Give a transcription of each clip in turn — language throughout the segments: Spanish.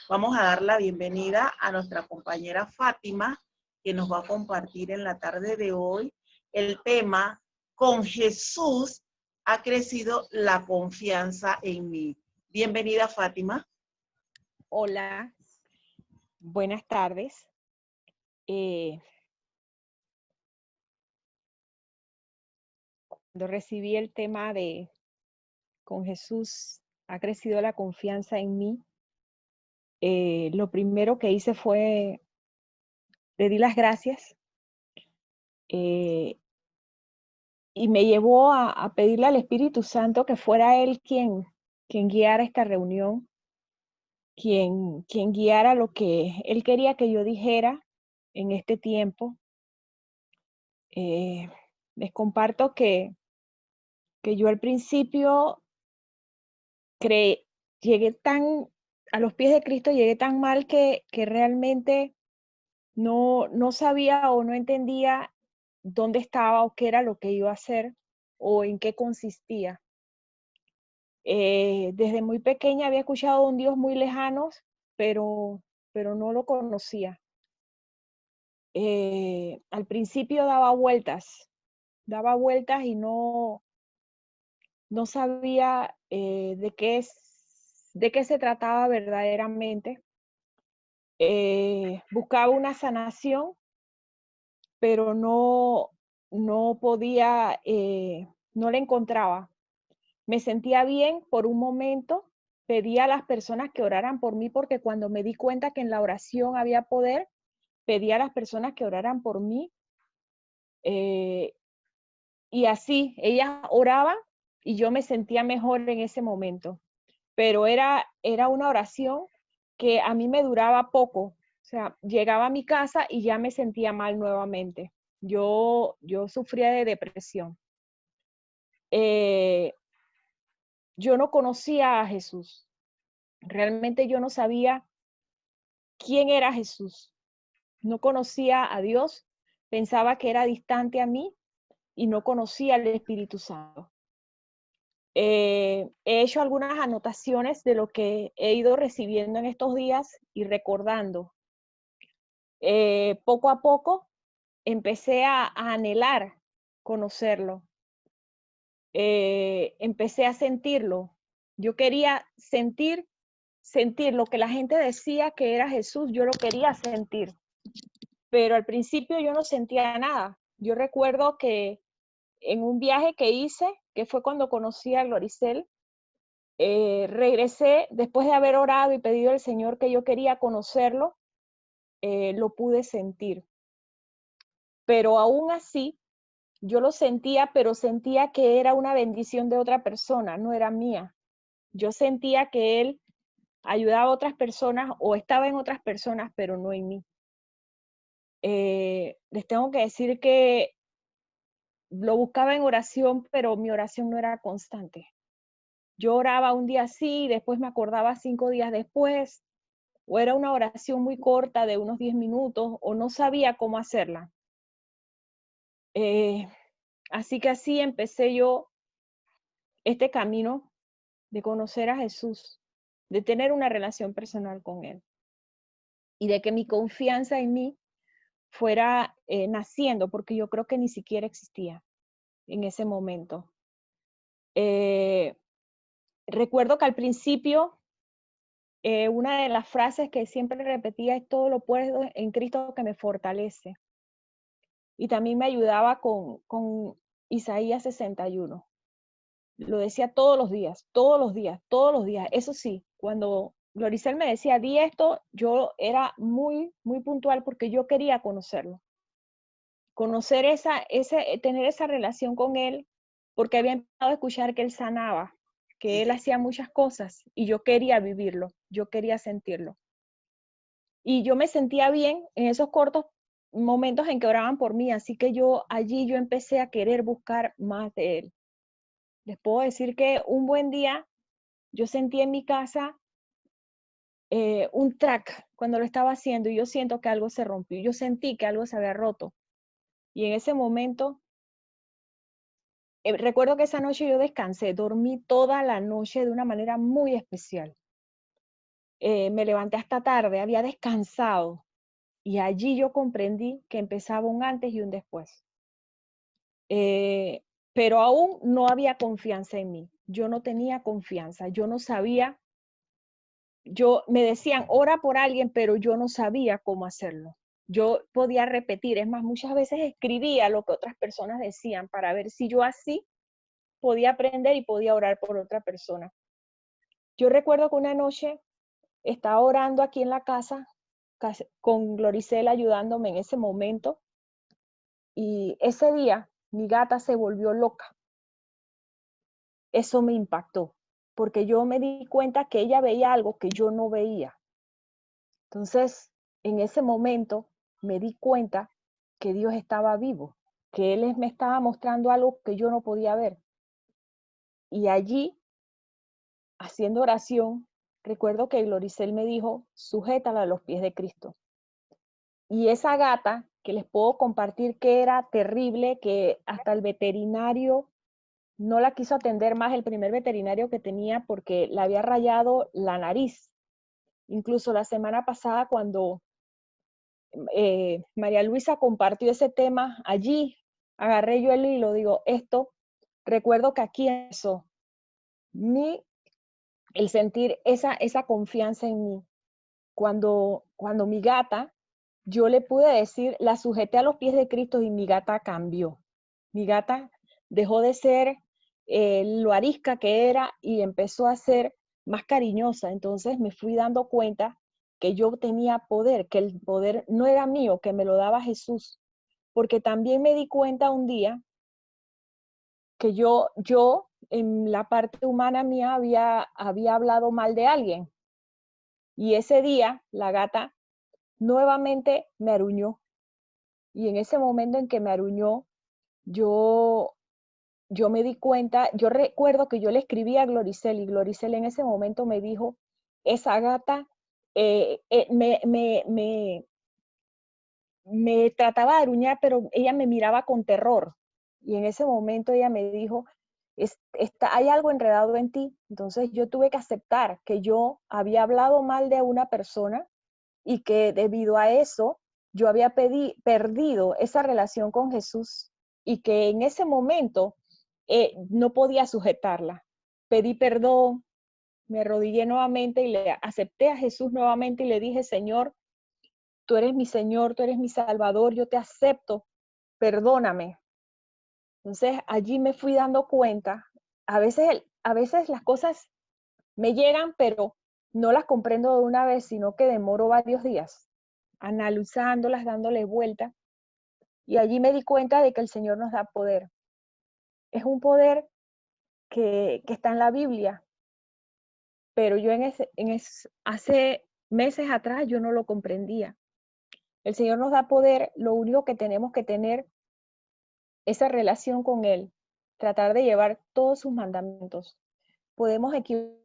Vamos a dar la bienvenida a nuestra compañera Fátima, que nos va a compartir en la tarde de hoy el tema "Con Jesús ha crecido la confianza en mí". Bienvenida, Fátima. Hola, buenas tardes. Cuando recibí el tema de "Con Jesús ha crecido la confianza en mí", lo primero que hice fue, le di las gracias eh, y me llevó a pedirle al Espíritu Santo que fuera Él quien guiara esta reunión, quien guiara lo que Él quería que yo dijera en este tiempo. Eh, Les comparto que yo al principio Cre llegué tan a los pies de Cristo, llegué tan mal que realmente no sabía o no entendía dónde estaba o qué era lo que iba a hacer o en qué consistía. Desde muy pequeña había escuchado de un Dios muy lejano, pero no lo conocía. Al principio daba vueltas y no sabía, de qué se trataba verdaderamente. Buscaba una sanación, pero no podía, no la encontraba. Me sentía bien por un momento, pedía a las personas que oraran por mí, porque cuando me di cuenta que en la oración había poder, pedía a las personas que oraran por mí, eh, y así, ellas oraban y yo me sentía mejor en ese momento. Pero era una oración que a mí me duraba poco. O sea, llegaba a mi casa y ya me sentía mal nuevamente. Yo sufría de depresión. Eh, yo no conocía a Jesús. Realmente yo no sabía quién era Jesús. No conocía a Dios. Pensaba que era distante a mí y no conocía al Espíritu Santo. He hecho algunas anotaciones de lo que he ido recibiendo en estos días y recordando. Poco a poco empecé a anhelar conocerlo. Empecé a sentirlo. Yo quería sentir lo que la gente decía que era Jesús, yo lo quería sentir. Pero al principio yo no sentía nada. Yo recuerdo que en un viaje que hice, que fue cuando conocí a Gloricel, regresé después de haber orado y pedido al Señor que yo quería conocerlo, lo pude sentir. Pero aún así, yo lo sentía, pero sentía que era una bendición de otra persona, no era mía. Yo sentía que Él ayudaba a otras personas o estaba en otras personas, pero no en mí. Les tengo que decir que lo buscaba en oración, pero mi oración no era constante. Yo oraba un día sí, después me acordaba 5 días después, o era una oración muy corta de unos 10 minutos, o no sabía cómo hacerla. Así que así empecé yo este camino de conocer a Jesús, de tener una relación personal con Él y de que mi confianza en mí fuera naciendo, porque yo creo que ni siquiera existía en ese momento. Eh, Recuerdo que al principio una de las frases que siempre repetía es: todo lo puedo en Cristo que me fortalece. Y también me ayudaba con Isaías 61. Lo decía todos los días, todos los días, todos los días. Eso sí, cuando Gloricel me decía, di esto, yo era muy, muy puntual porque yo quería conocerlo. Conocer tener esa relación con él, porque había empezado a escuchar que él sanaba, que él hacía muchas cosas y yo quería vivirlo, yo quería sentirlo. Y yo me sentía bien en esos cortos momentos en que oraban por mí, así que allí yo empecé a querer buscar más de él. Les puedo decir que un buen día yo sentí en mi casa un track cuando lo estaba haciendo y yo siento que algo se rompió, yo sentí que algo se había roto. Y en ese momento, recuerdo que esa noche yo descansé, dormí toda la noche de una manera muy especial. me levanté hasta tarde, había descansado. Y allí yo comprendí que empezaba un antes y un después. Pero aún no había confianza en mí. Yo no tenía confianza, yo no sabía, me decían, ora por alguien, pero yo no sabía cómo hacerlo. Yo podía repetir, es más, muchas veces escribía lo que otras personas decían para ver si yo así podía aprender y podía orar por otra persona. Yo recuerdo que una noche estaba orando aquí en la casa con Gloricela ayudándome en ese momento, y ese día mi gata se volvió loca. Eso me impactó, porque yo me di cuenta que ella veía algo que yo no veía. Entonces, en ese momento me di cuenta que Dios estaba vivo, que Él me estaba mostrando algo que yo no podía ver. Y allí, haciendo oración, recuerdo que Gloricel me dijo, sujétala a los pies de Cristo. Y esa gata, que les puedo compartir que era terrible, que hasta el veterinario no la quiso atender más, el primer veterinario que tenía, porque le había rayado la nariz. Incluso la semana pasada, cuando María Luisa compartió ese tema allí, agarré yo el hilo, digo, esto, recuerdo que aquí empezó el sentir esa confianza en mí. Cuando mi gata, yo le pude decir, la sujeté a los pies de Cristo y mi gata cambió. Mi gata dejó de ser lo arisca que era y empezó a ser más cariñosa. Entonces me fui dando cuenta que yo tenía poder, que el poder no era mío, que me lo daba Jesús. Porque también me di cuenta un día que yo en la parte humana mía había hablado mal de alguien. Y ese día la gata nuevamente me aruñó. Y en ese momento en que me aruñó, yo, yo me di cuenta, yo recuerdo que yo le escribí a Gloricel y Gloricel en ese momento me dijo, esa gata me trataba de aruñar, pero ella me miraba con terror. Y en ese momento ella me dijo, hay algo enredado en ti. Entonces yo tuve que aceptar que yo había hablado mal de una persona y que debido a eso yo había perdido esa relación con Jesús y que en ese momento no podía sujetarla. Pedí perdón, me arrodillé nuevamente y le acepté a Jesús nuevamente y le dije, Señor, tú eres mi Señor, tú eres mi Salvador, yo te acepto, perdóname. Entonces allí me fui dando cuenta, a veces las cosas me llegan, pero no las comprendo de una vez, sino que demoro varios días analizándolas, dándole vuelta. Y allí me di cuenta de que el Señor nos da poder. Es un poder que está en la Biblia, pero yo hace meses atrás yo no lo comprendía. El Señor nos da poder, lo único que tenemos que tener esa relación con Él, tratar de llevar todos sus mandamientos. Podemos equivocarnos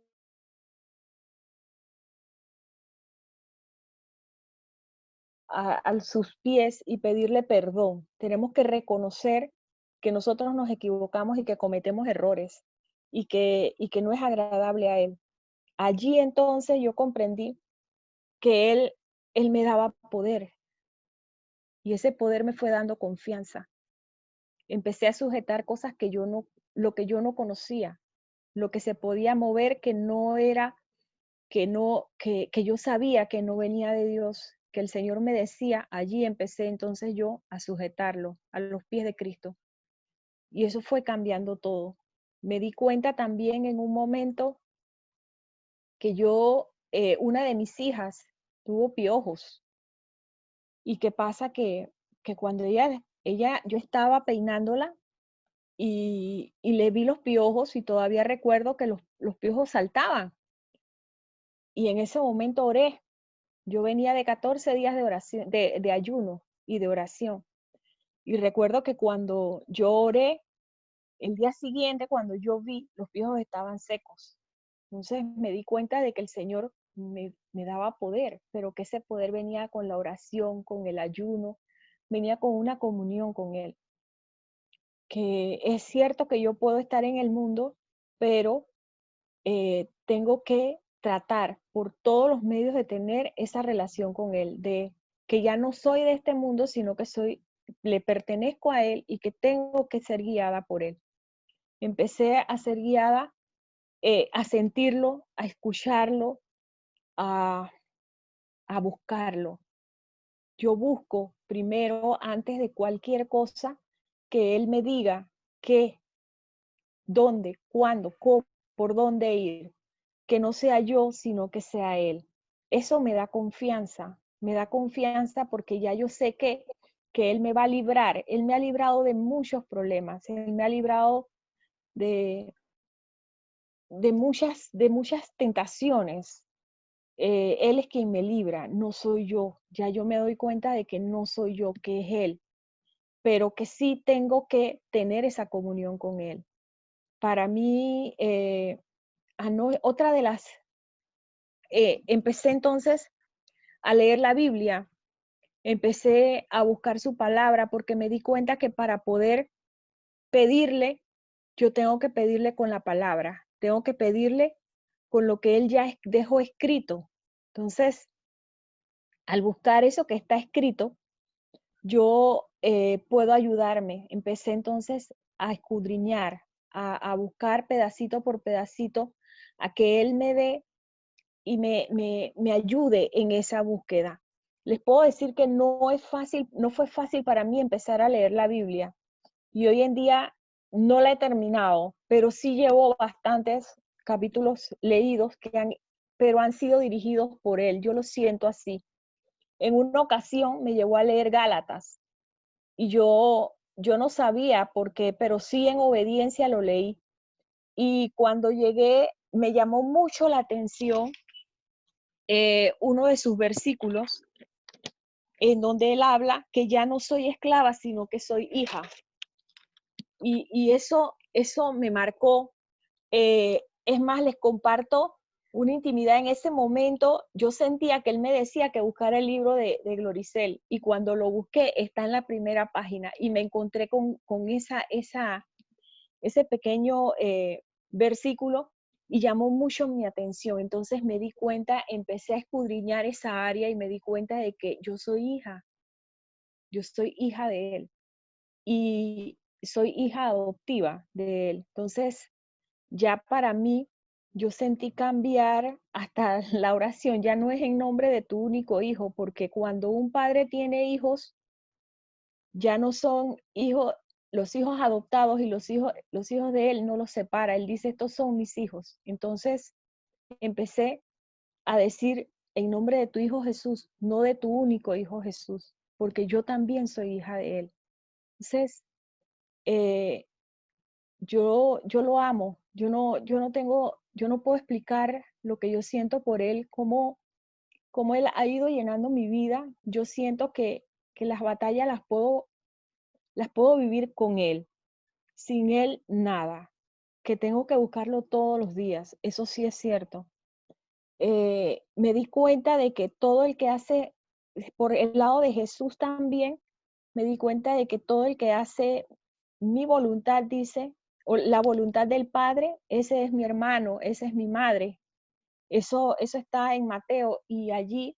a sus pies y pedirle perdón. Tenemos que reconocer que nosotros nos equivocamos y que cometemos errores y que no es agradable a Él. Allí entonces yo comprendí que Él me daba poder y ese poder me fue dando confianza. Empecé a sujetar cosas lo que yo no conocía, lo que se podía mover que no era, que yo sabía que no venía de Dios, que el Señor me decía, allí empecé entonces yo a sujetarlo a los pies de Cristo. Y eso fue cambiando todo. Me di cuenta también en un momento que una de mis hijas tuvo piojos. ¿Y qué pasa? Que cuando yo estaba peinándola y le vi los piojos y todavía recuerdo que los piojos saltaban. Y en ese momento oré. Yo venía de 14 días de oración, de ayuno y de oración. Y recuerdo que cuando yo oré, el día siguiente, cuando yo vi, los piojos estaban secos. Entonces me di cuenta de que el Señor me daba poder, pero que ese poder venía con la oración, con el ayuno, venía con una comunión con Él. Que es cierto que yo puedo estar en el mundo, pero tengo que tratar por todos los medios de tener esa relación con Él, de que ya no soy de este mundo, sino que le pertenezco a Él y que tengo que ser guiada por Él. Empecé a ser guiada, a sentirlo, a escucharlo, a, a buscarlo. Yo busco primero, antes de cualquier cosa, que Él me diga qué, dónde, cuándo, cómo, por dónde ir. Que no sea yo, sino que sea Él. Eso me da confianza porque ya yo sé que Él me va a librar. Él me ha librado de muchos problemas, Él me ha librado de, de muchas tentaciones. Él es quien me libra, no soy yo. Ya yo me doy cuenta de que no soy yo, que es Él, pero que sí tengo que tener esa comunión con Él. Para mí, otra de las, empecé entonces a leer la Biblia, empecé a buscar su palabra porque me di cuenta que para poder pedirle, yo tengo que pedirle con la palabra, tengo que pedirle con lo que Él ya dejó escrito. Entonces, al buscar eso que está escrito, yo puedo ayudarme. Empecé entonces a escudriñar, a buscar pedacito por pedacito, a que Él me dé y me ayude en esa búsqueda. Les puedo decir que no es fácil, no fue fácil para mí empezar a leer la Biblia y hoy en día no la he terminado, pero sí llevo bastantes capítulos leídos pero han sido dirigidos por Él. Yo lo siento así. En una ocasión me llevó a leer Gálatas y yo no sabía por qué, pero sí en obediencia lo leí. Y cuando llegué me llamó mucho la atención uno de sus versículos en donde él habla que ya no soy esclava, sino que soy hija. Y eso me marcó. Es más, les comparto una intimidad. En ese momento yo sentía que él me decía que buscara el libro de Gloricel y cuando lo busqué está en la primera página y me encontré con ese pequeño versículo y llamó mucho mi atención. Entonces me di cuenta, empecé a escudriñar esa área y me di cuenta de que yo soy hija de Él y soy hija adoptiva de Él. Entonces ya para mí, yo sentí cambiar hasta la oración, ya no es en nombre de tu único hijo, porque cuando un padre tiene hijos, ya no son hijos, los hijos adoptados y los hijos de él no los separa. Él dice, estos son mis hijos. Entonces empecé a decir en nombre de tu hijo Jesús, no de tu único hijo Jesús, porque yo también soy hija de él. Entonces, eh, yo lo amo. Yo no puedo explicar lo que yo siento por él, cómo él ha ido llenando mi vida. Yo siento que las batallas las puedo vivir con él. Sin él, nada. Que tengo que buscarlo todos los días. Eso sí es cierto. Me di cuenta de que todo el que hace, por el lado de Jesús también, me di cuenta de que todo el que hace mi voluntad, dice, o la voluntad del Padre, ese es mi hermano, esa es mi madre. Eso está en Mateo y allí,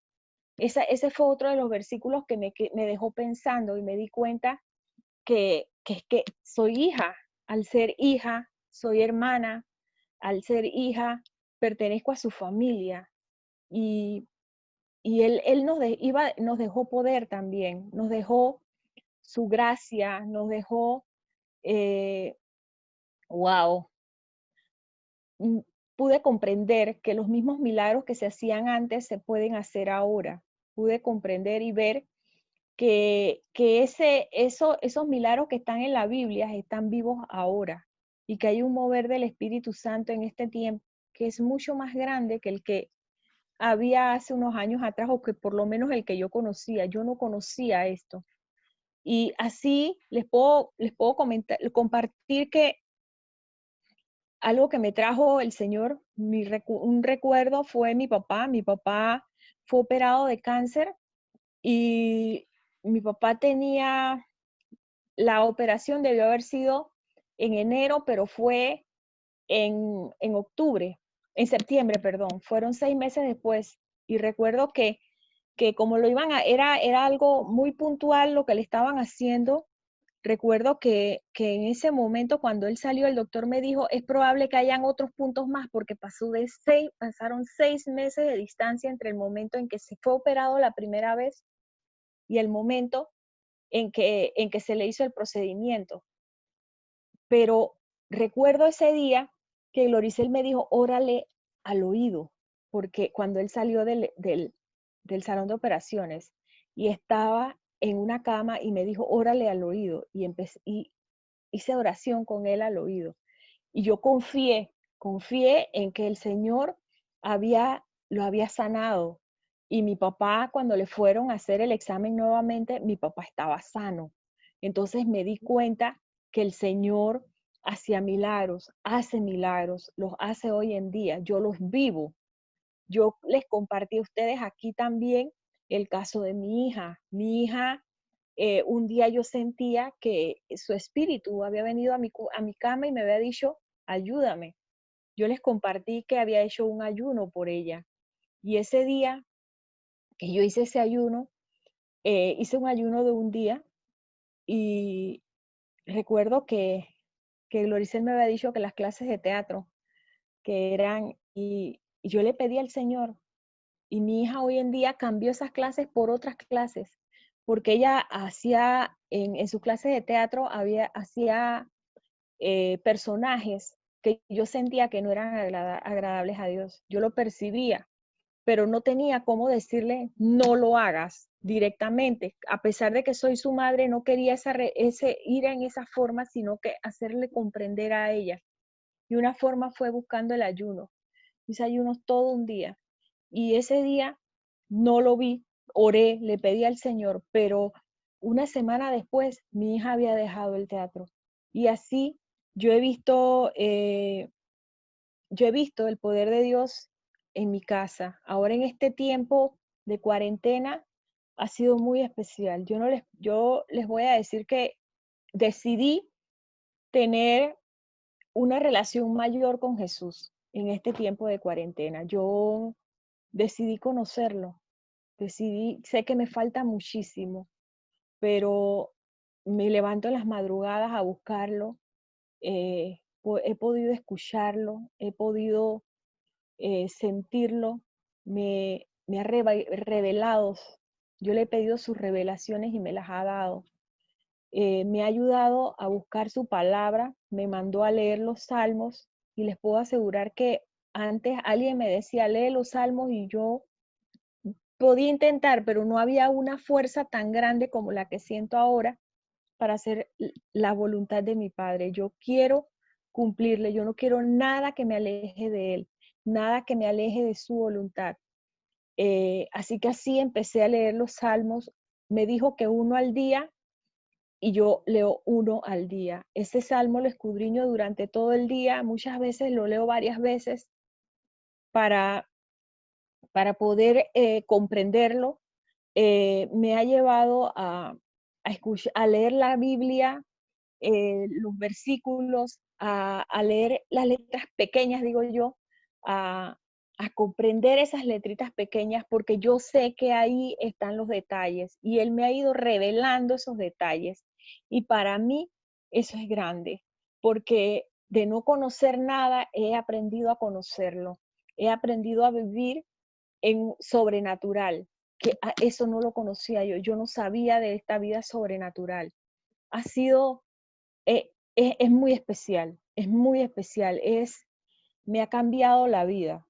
ese fue otro de los versículos que me dejó pensando y me di cuenta que soy hija. Al ser hija, soy hermana. Al ser hija, pertenezco a su familia. Y, y él nos dejó poder también, nos dejó su gracia, nos dejó, wow, pude comprender que los mismos milagros que se hacían antes se pueden hacer ahora. Pude comprender y ver que esos milagros que están en la Biblia están vivos ahora y que hay un mover del Espíritu Santo en este tiempo que es mucho más grande que el que había hace unos años atrás o que por lo menos el que yo conocía. Yo no conocía esto. Y así les puedo compartir que algo que me trajo el Señor, un recuerdo fue mi papá. Mi papá fue operado de cáncer y mi papá tenía, la operación debió haber sido en enero, pero fue en octubre. en septiembre, perdón, fueron 6 meses después. Y recuerdo que como lo iban a, era algo muy puntual lo que le estaban haciendo. Recuerdo que en ese momento, cuando él salió, el doctor me dijo, es probable que hayan otros puntos más, porque pasaron 6 meses de distancia entre el momento en que se fue operado la primera vez y el momento en que se le hizo el procedimiento. Pero recuerdo ese día que Gloricel me dijo, órale al oído, porque cuando él salió del salón de operaciones y estaba en una cama y me dijo, órale al oído, y hice oración con él al oído. Y yo confié en que el Señor lo había sanado. Y mi papá, cuando le fueron a hacer el examen nuevamente, mi papá estaba sano. Entonces me di cuenta que el Señor hacía milagros, hace milagros, los hace hoy en día. Yo los vivo. Yo les compartí a ustedes aquí también el caso de mi hija. Mi hija, un día yo sentía que su espíritu había venido a mi cama y me había dicho, ayúdame. Yo les compartí que había hecho un ayuno por ella. Y ese día que yo hice ese ayuno, hice un ayuno de un día y recuerdo que Gloricel me había dicho que las clases de teatro, que eran, y yo le pedí al Señor, y mi hija hoy en día cambió esas clases por otras clases, porque ella hacía, en sus clases de teatro, hacía personajes que yo sentía que no eran agradables a Dios. Yo lo percibía, pero no tenía cómo decirle, no lo hagas directamente. A pesar de que soy su madre, no quería ir en esa forma, sino que hacerle comprender a ella. Y una forma fue buscando el ayuno. Hice ayunos todo un día. Y ese día no lo vi, oré, le pedí al Señor, pero una semana después mi hija había dejado el teatro. Y así yo he visto, eh, yo he visto el poder de Dios en mi casa. Ahora en este tiempo de cuarentena ha sido muy especial. Yo les voy a decir que decidí tener una relación mayor con Jesús en este tiempo de cuarentena. Yo decidí conocerlo, sé que me falta muchísimo, pero me levanto en las madrugadas a buscarlo, he podido escucharlo, he podido sentirlo, me ha revelado, yo le he pedido sus revelaciones y me las ha dado. Me ha ayudado a buscar su palabra, me mandó a leer los salmos y les puedo asegurar que antes alguien me decía, lee los salmos y yo podía intentar, pero no había una fuerza tan grande como la que siento ahora para hacer la voluntad de mi Padre. Yo quiero cumplirle, yo no quiero nada que me aleje de Él, nada que me aleje de su voluntad. Así que así empecé a leer los salmos. Me dijo que uno al día y yo leo uno al día. Ese salmo lo escudriño durante todo el día, muchas veces lo leo varias veces para, para poder comprenderlo. Me ha llevado a leer la Biblia, los versículos, a leer las letras pequeñas, digo yo, a comprender esas letritas pequeñas, porque yo sé que ahí están los detalles y Él me ha ido revelando esos detalles. Y para mí eso es grande, porque de no conocer nada he aprendido a conocerlo, he aprendido a vivir en sobrenatural, que eso no lo conocía yo no sabía de esta vida sobrenatural. Ha sido, es muy especial, es muy especial, me ha cambiado la vida.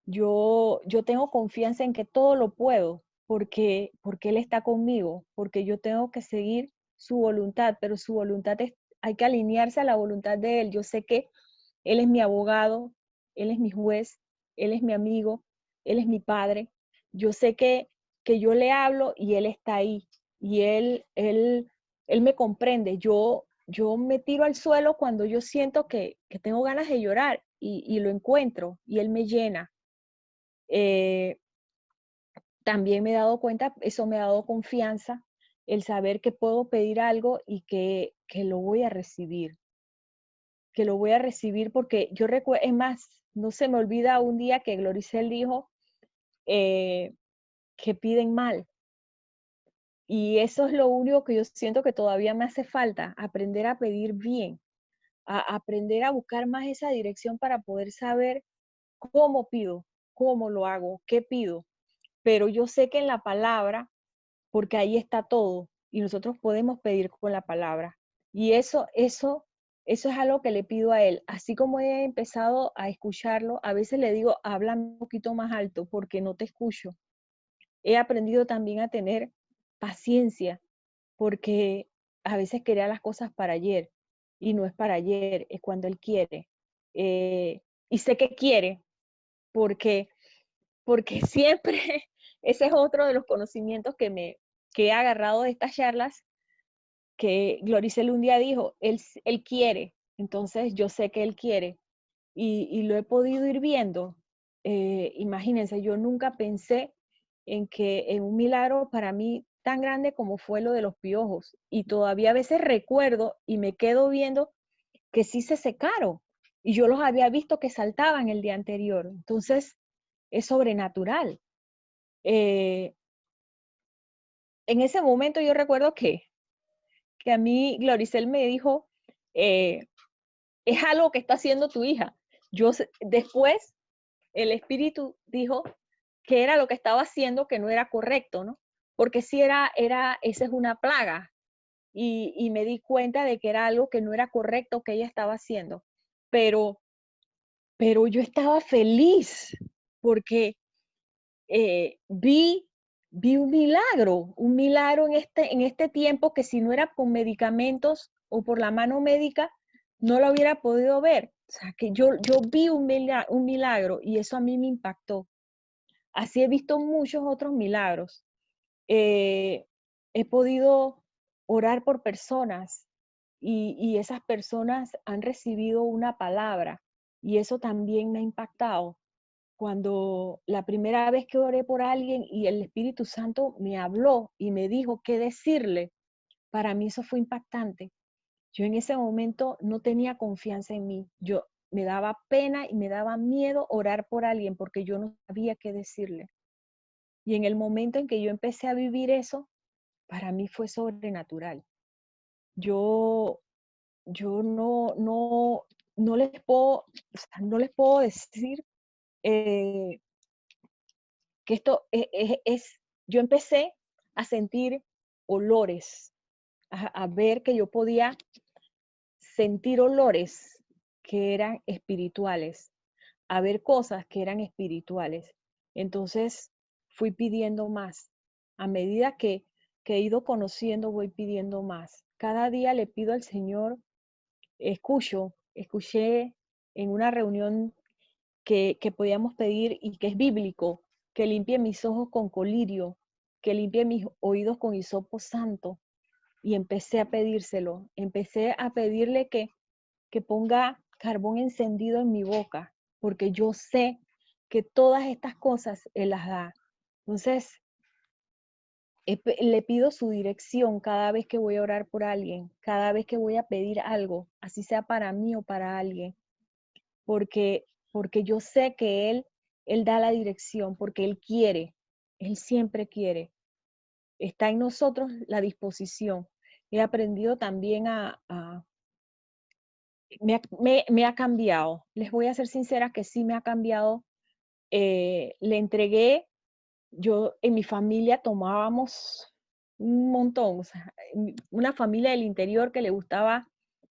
Yo tengo confianza en que todo lo puedo porque Él está conmigo, porque yo tengo que seguir su voluntad, pero su voluntad hay que alinearse a la voluntad de Él. Yo sé que Él es mi abogado, Él es mi juez, Él es mi amigo, Él es mi padre. Yo sé que yo le hablo y Él está ahí y Él me comprende. Yo me tiro al suelo cuando yo siento que tengo ganas de llorar y lo encuentro y Él me llena. Eh, También me he dado cuenta, eso me ha dado confianza, el saber que puedo pedir algo y que lo voy a recibir porque yo recuerdo, es más, No se me olvida un día que Gloricel dijo que piden mal. Y eso es lo único que yo siento que todavía me hace falta, aprender a pedir bien, a aprender a buscar más esa dirección para poder saber cómo pido, cómo lo hago, qué pido. Pero yo sé que en la palabra, porque ahí está todo, y nosotros podemos pedir con la palabra. Y eso es algo que le pido a él. Así como he empezado a escucharlo, a veces le digo, habla un poquito más alto porque no te escucho. He aprendido también a tener paciencia, porque a veces quería las cosas para ayer, y no es para ayer, es cuando él quiere. Y sé que quiere, porque, porque siempre, ese es otro de los conocimientos que he agarrado de estas charlas, que Gloricel un día dijo, él quiere, entonces yo sé que él quiere, y lo he podido ir viendo. Imagínense, yo nunca pensé en un milagro para mí tan grande como fue lo de los piojos, y todavía a veces recuerdo y me quedo viendo que sí se secaron, y yo los había visto que saltaban el día anterior, entonces es sobrenatural. Eh, en ese momento yo recuerdo que a mí Gloricel me dijo, eh, es algo que está haciendo tu hija. Después el espíritu dijo que era lo que estaba haciendo que no era correcto, ¿no? Porque si esa es una plaga, y me di cuenta de que era algo que no era correcto que ella estaba haciendo, pero, pero yo estaba feliz porque vi un milagro en este tiempo que si no era con medicamentos o por la mano médica, no lo hubiera podido ver. O sea, que yo vi un milagro, y eso a mí me impactó. Así he visto muchos otros milagros. Eh, He podido orar por personas, y esas personas han recibido una palabra, y eso también me ha impactado. Cuando la primera vez que oré por alguien y el Espíritu Santo me habló y me dijo qué decirle, para mí eso fue impactante. Yo en ese momento no tenía confianza en mí. Yo me daba pena y me daba miedo orar por alguien porque yo no sabía qué decirle. Y en el momento en que yo empecé a vivir eso, para mí fue sobrenatural. Yo, yo no les puedo, o sea, no les puedo decir eh, que esto yo empecé a sentir olores, a ver que yo podía sentir olores que eran espirituales, a ver cosas que eran espirituales. Entonces fui pidiendo más. A medida que he ido conociendo, voy pidiendo más. Cada día le pido al Señor, escuché en una reunión que podíamos pedir y que es bíblico, que limpie mis ojos con colirio, que limpie mis oídos con hisopo santo. Y empecé a pedírselo, empecé a pedirle que ponga carbón encendido en mi boca, porque yo sé que todas estas cosas Él las da. Entonces, le pido su dirección cada vez que voy a orar por alguien, cada vez que voy a pedir algo, así sea para mí o para alguien, porque yo sé que Él da la dirección, porque Él siempre quiere. Está en nosotros la disposición. He aprendido también me ha cambiado. Les voy a ser sincera que sí me ha cambiado. Le entregué, yo en mi familia tomábamos un montón, o sea, una familia del interior que le gustaba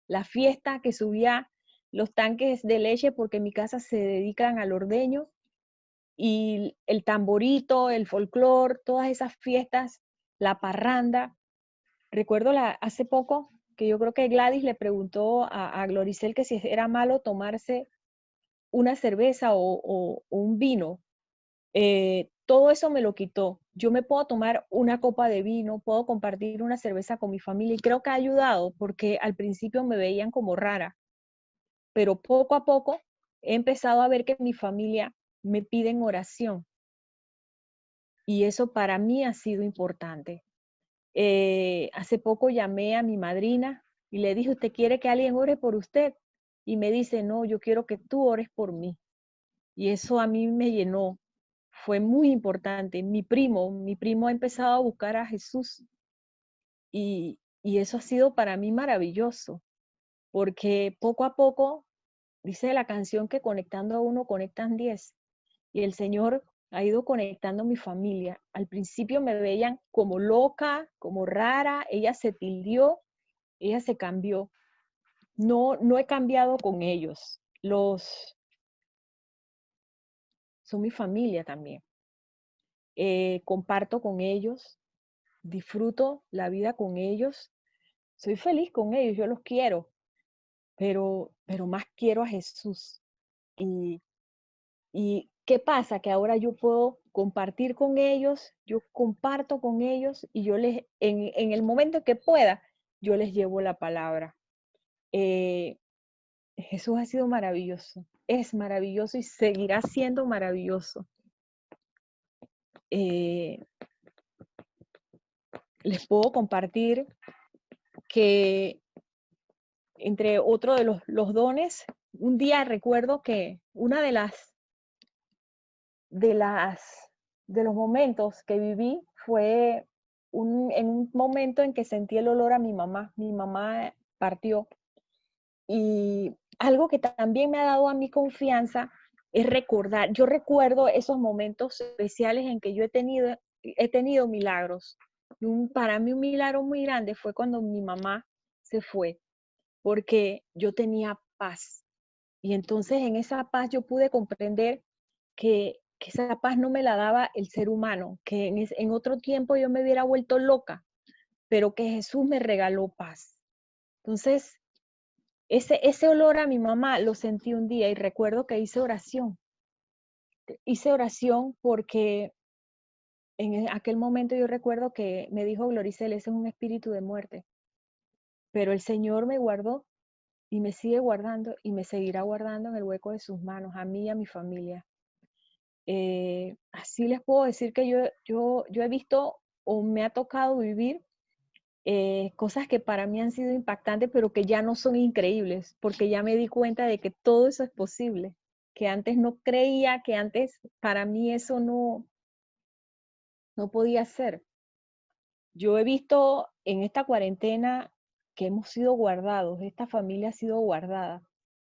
la fiesta, que subía los tanques de leche porque en mi casa se dedican al ordeño, y el tamborito, el folclor, todas esas fiestas, la parranda. Recuerdo hace poco que yo creo que Gladys le preguntó a Gloricel que si era malo tomarse una cerveza o un vino. Todo eso me lo quitó. Yo me puedo tomar una copa de vino, puedo compartir una cerveza con mi familia, y creo que ha ayudado porque al principio me veían como rara, pero poco a poco he empezado a ver que mi familia me pide en oración, y eso para mí ha sido importante. Hace poco llamé a mi madrina y le dije, ¿usted quiere que alguien ore por usted? Y me dice, no, yo quiero que tú ores por mí. Y eso a mí me llenó. Fue muy importante. Mi primo ha empezado a buscar a Jesús y eso ha sido para mí maravilloso, porque poco a poco, dice la canción que conectando a uno conectan 10 y el Señor ha ido conectando a mi familia. Al principio me veían como loca, como rara, ella se tildió, ella se cambió. No he cambiado con ellos. Son mi familia también. Comparto con ellos, disfruto la vida con ellos, soy feliz con ellos, yo los quiero, pero más quiero a Jesús. Y, y ¿qué pasa? Que ahora yo puedo compartir con ellos, yo comparto con ellos y en el momento que pueda, yo les llevo la palabra. Eh, Jesús ha sido maravilloso, es maravilloso y seguirá siendo maravilloso. Eh, Les puedo compartir que entre otro de los dones, un día recuerdo que una de las de los momentos que viví fue en un momento en que sentí el olor a mi mamá. Mi mamá partió y algo que también me ha dado a mi confianza es recordar. Yo recuerdo esos momentos especiales en que yo he tenido milagros. Para mí un milagro muy grande fue cuando mi mamá se fue, porque yo tenía paz. Y entonces en esa paz yo pude comprender que esa paz no me la daba el ser humano, que en otro tiempo yo me hubiera vuelto loca, pero que Jesús me regaló paz. Entonces, ese olor a mi mamá lo sentí un día y recuerdo que hice oración. Hice oración porque en aquel momento yo recuerdo que me dijo Gloricel, ese es un espíritu de muerte. Pero el Señor me guardó y me sigue guardando y me seguirá guardando en el hueco de sus manos, a mí y a mi familia. Así les puedo decir que yo he visto o me ha tocado vivir cosas que para mí han sido impactantes, pero que ya no son increíbles, porque ya me di cuenta de que todo eso es posible, que antes no creía, que antes para mí eso no podía ser. Yo he visto en esta cuarentena que hemos sido guardados, esta familia ha sido guardada.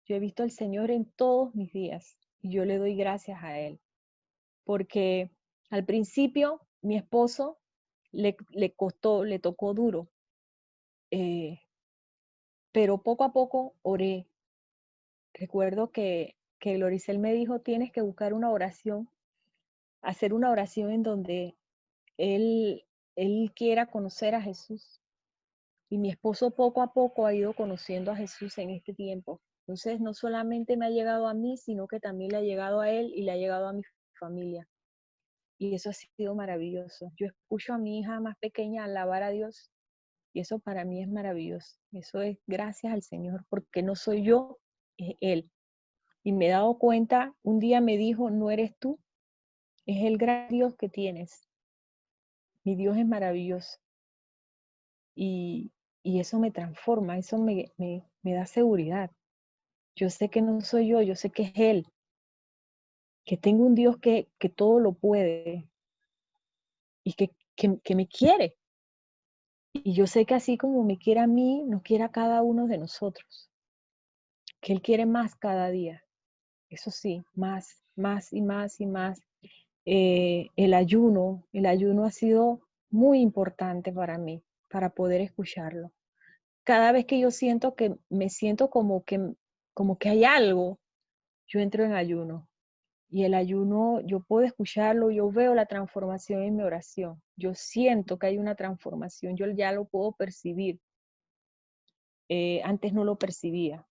Yo he visto al Señor en todos mis días y yo le doy gracias a Él, porque al principio mi esposo le tocó duro, eh, pero poco a poco oré. Recuerdo que Gloricel me dijo, tienes que buscar una oración, hacer una oración en donde él, él quiera conocer a Jesús. Y mi esposo poco a poco ha ido conociendo a Jesús en este tiempo. Entonces, no solamente me ha llegado a mí, sino que también le ha llegado a él y le ha llegado a mi familia. Y eso ha sido maravilloso. Yo escucho a mi hija más pequeña alabar a Dios y eso para mí es maravilloso. Eso es gracias al Señor, porque no soy yo, es Él. Y me he dado cuenta, un día me dijo, no eres tú, es el gran Dios que tienes. Mi Dios es maravilloso. Y, y eso me transforma, eso me da seguridad. Yo sé que no soy yo sé que es Él, que tengo un Dios que todo lo puede y que me quiere. Y yo sé que así como me quiere a mí, nos quiere a cada uno de nosotros, que Él quiere más cada día. Eso sí, más y más y más. El ayuno ha sido muy importante para mí, para poder escucharlo. Cada vez que yo siento que me siento como que hay algo, yo entro en ayuno. Y el ayuno, yo puedo escucharlo, yo veo la transformación en mi oración. Yo siento que hay una transformación, yo ya lo puedo percibir. Antes no lo percibía.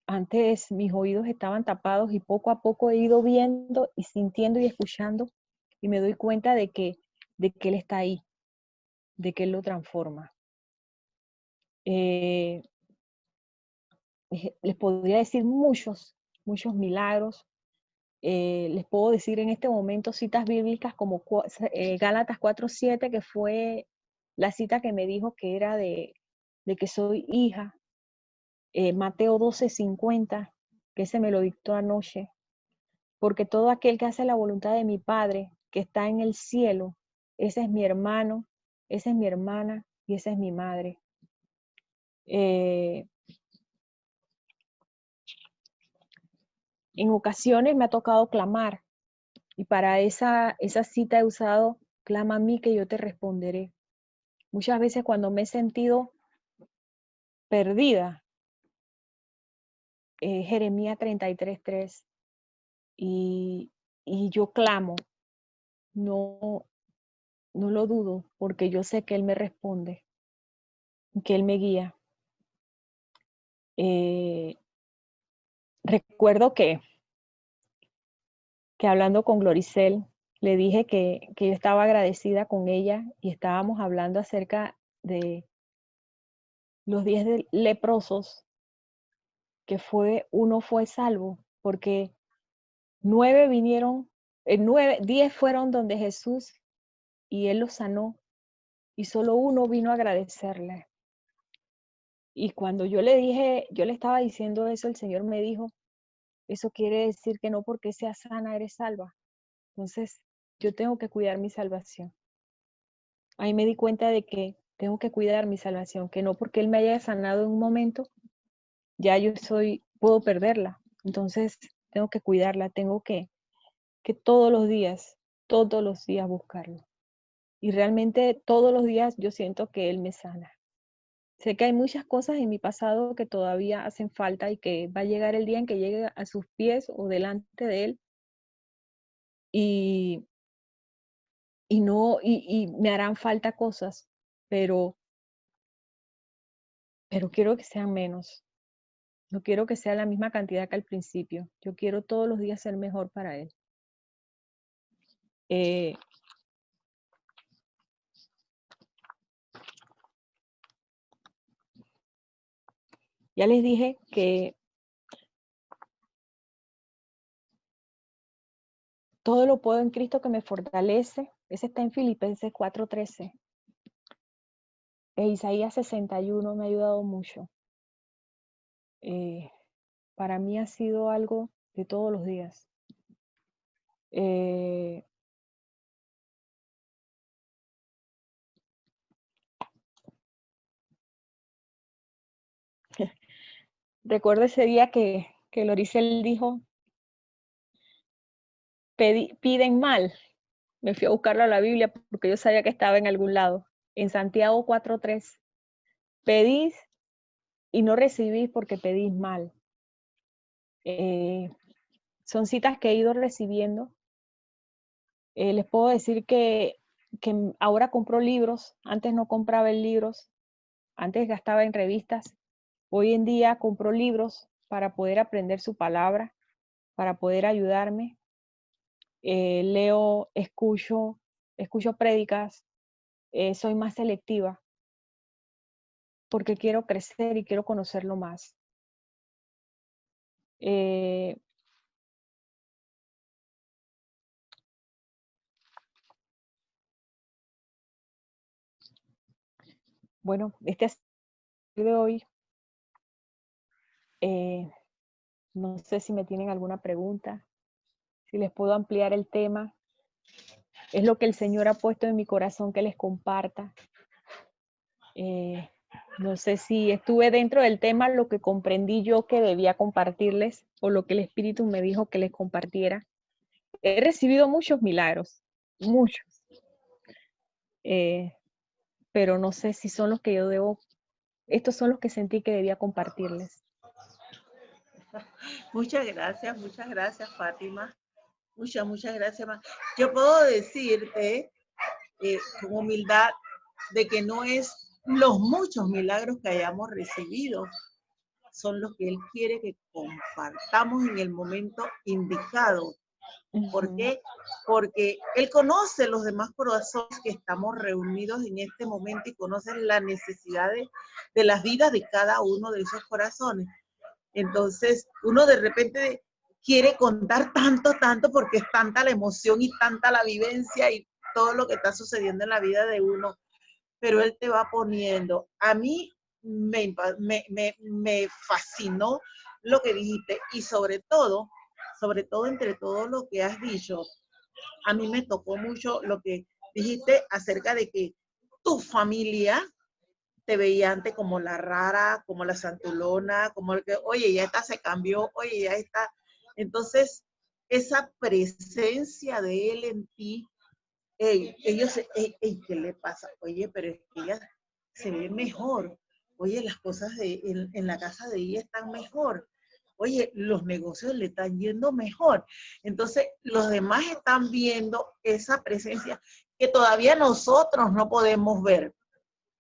Antes mis oídos estaban tapados y poco a poco he ido viendo y sintiendo y escuchando y me doy cuenta de que Él está ahí, de que Él lo transforma. Eh, Les podría decir muchos milagros. Les puedo decir en este momento citas bíblicas como Gálatas 4:7, que fue la cita que me dijo que era de que soy hija. Mateo 12:50, que ese me lo dictó anoche. porque todo aquel que hace la voluntad de mi Padre, que está en el cielo, ese es mi hermano, esa es mi hermana y esa es mi madre. En ocasiones me ha tocado clamar y para esa cita he usado, clama a mí que yo te responderé. Muchas veces cuando me he sentido perdida, Jeremías 33:3, y yo clamo, no, no lo dudo, porque yo sé que Él me responde, que Él me guía. Recuerdo que hablando con Gloricel, le dije que yo estaba agradecida con ella y estábamos hablando acerca de los 10 leprosos, que uno fue salvo, porque 9 vinieron, 10 fueron donde Jesús y Él los sanó, y solo uno vino a agradecerle. Y cuando yo le estaba diciendo eso, el Señor me dijo, eso quiere decir que no porque seas sana eres salva. Entonces, yo tengo que cuidar mi salvación. Ahí me di cuenta de que tengo que cuidar mi salvación, que no porque Él me haya sanado en un momento, ya puedo perderla. Entonces, tengo que cuidarla, tengo que todos los días buscarlo. Y realmente todos los días yo siento que Él me sana. Sé que hay muchas cosas en mi pasado que todavía hacen falta y que va a llegar el día en que llegue a sus pies o delante de Él y me harán falta cosas, pero quiero que sean menos. No quiero que sea la misma cantidad que al principio. Yo quiero todos los días ser mejor para Él. Ya les dije que todo lo puedo en Cristo que me fortalece. Ese está en Filipenses 4:13. Isaías 61 me ha ayudado mucho. Para mí ha sido algo de todos los días. Recuerdo ese día que Loricel dijo, piden mal. Me fui a buscarlo a la Biblia porque yo sabía que estaba en algún lado. En Santiago 4:3, pedís y no recibís porque pedís mal. Son citas que he ido recibiendo. Les puedo decir que ahora compro libros. Antes no compraba en libros. Antes gastaba en revistas. Hoy en día compro libros para poder aprender su palabra, para poder ayudarme. Leo, escucho prédicas. Soy más selectiva porque quiero crecer y quiero conocerlo más. Bueno, este ha sido de hoy. No sé si me tienen alguna pregunta, si les puedo ampliar el tema. Es lo que el Señor ha puesto en mi corazón que les comparta. No sé si estuve dentro del tema, lo que comprendí yo que debía compartirles o lo que el Espíritu me dijo que les compartiera. He recibido muchos milagros, muchos, pero no sé si son los que yo debo, estos son los que sentí que debía compartirles. Muchas gracias, Fátima. Muchas gracias. Yo puedo decirte con humildad de que no es los muchos milagros que hayamos recibido, son los que Él quiere que compartamos en el momento indicado. ¿Por qué? Porque Él conoce los demás corazones que estamos reunidos en este momento y conoce las necesidades de las vidas de cada uno de esos corazones. Entonces, uno de repente quiere contar tanto, porque es tanta la emoción y tanta la vivencia y todo lo que está sucediendo en la vida de uno, pero Él te va poniendo. A mí me fascinó lo que dijiste y sobre todo sobre todo entre todo lo que has dicho, a mí me tocó mucho lo que dijiste acerca de que tu familia te veía antes como la rara, como la santulona, como el que, oye, ya esta se cambió, oye, ya está. Entonces, esa presencia de él en ti, ellos, ¿qué le pasa? Oye, pero es que ella se ve mejor. Oye, las cosas en la casa de ella están mejor. Oye, los negocios le están yendo mejor. Entonces, los demás están viendo esa presencia que todavía nosotros no podemos ver.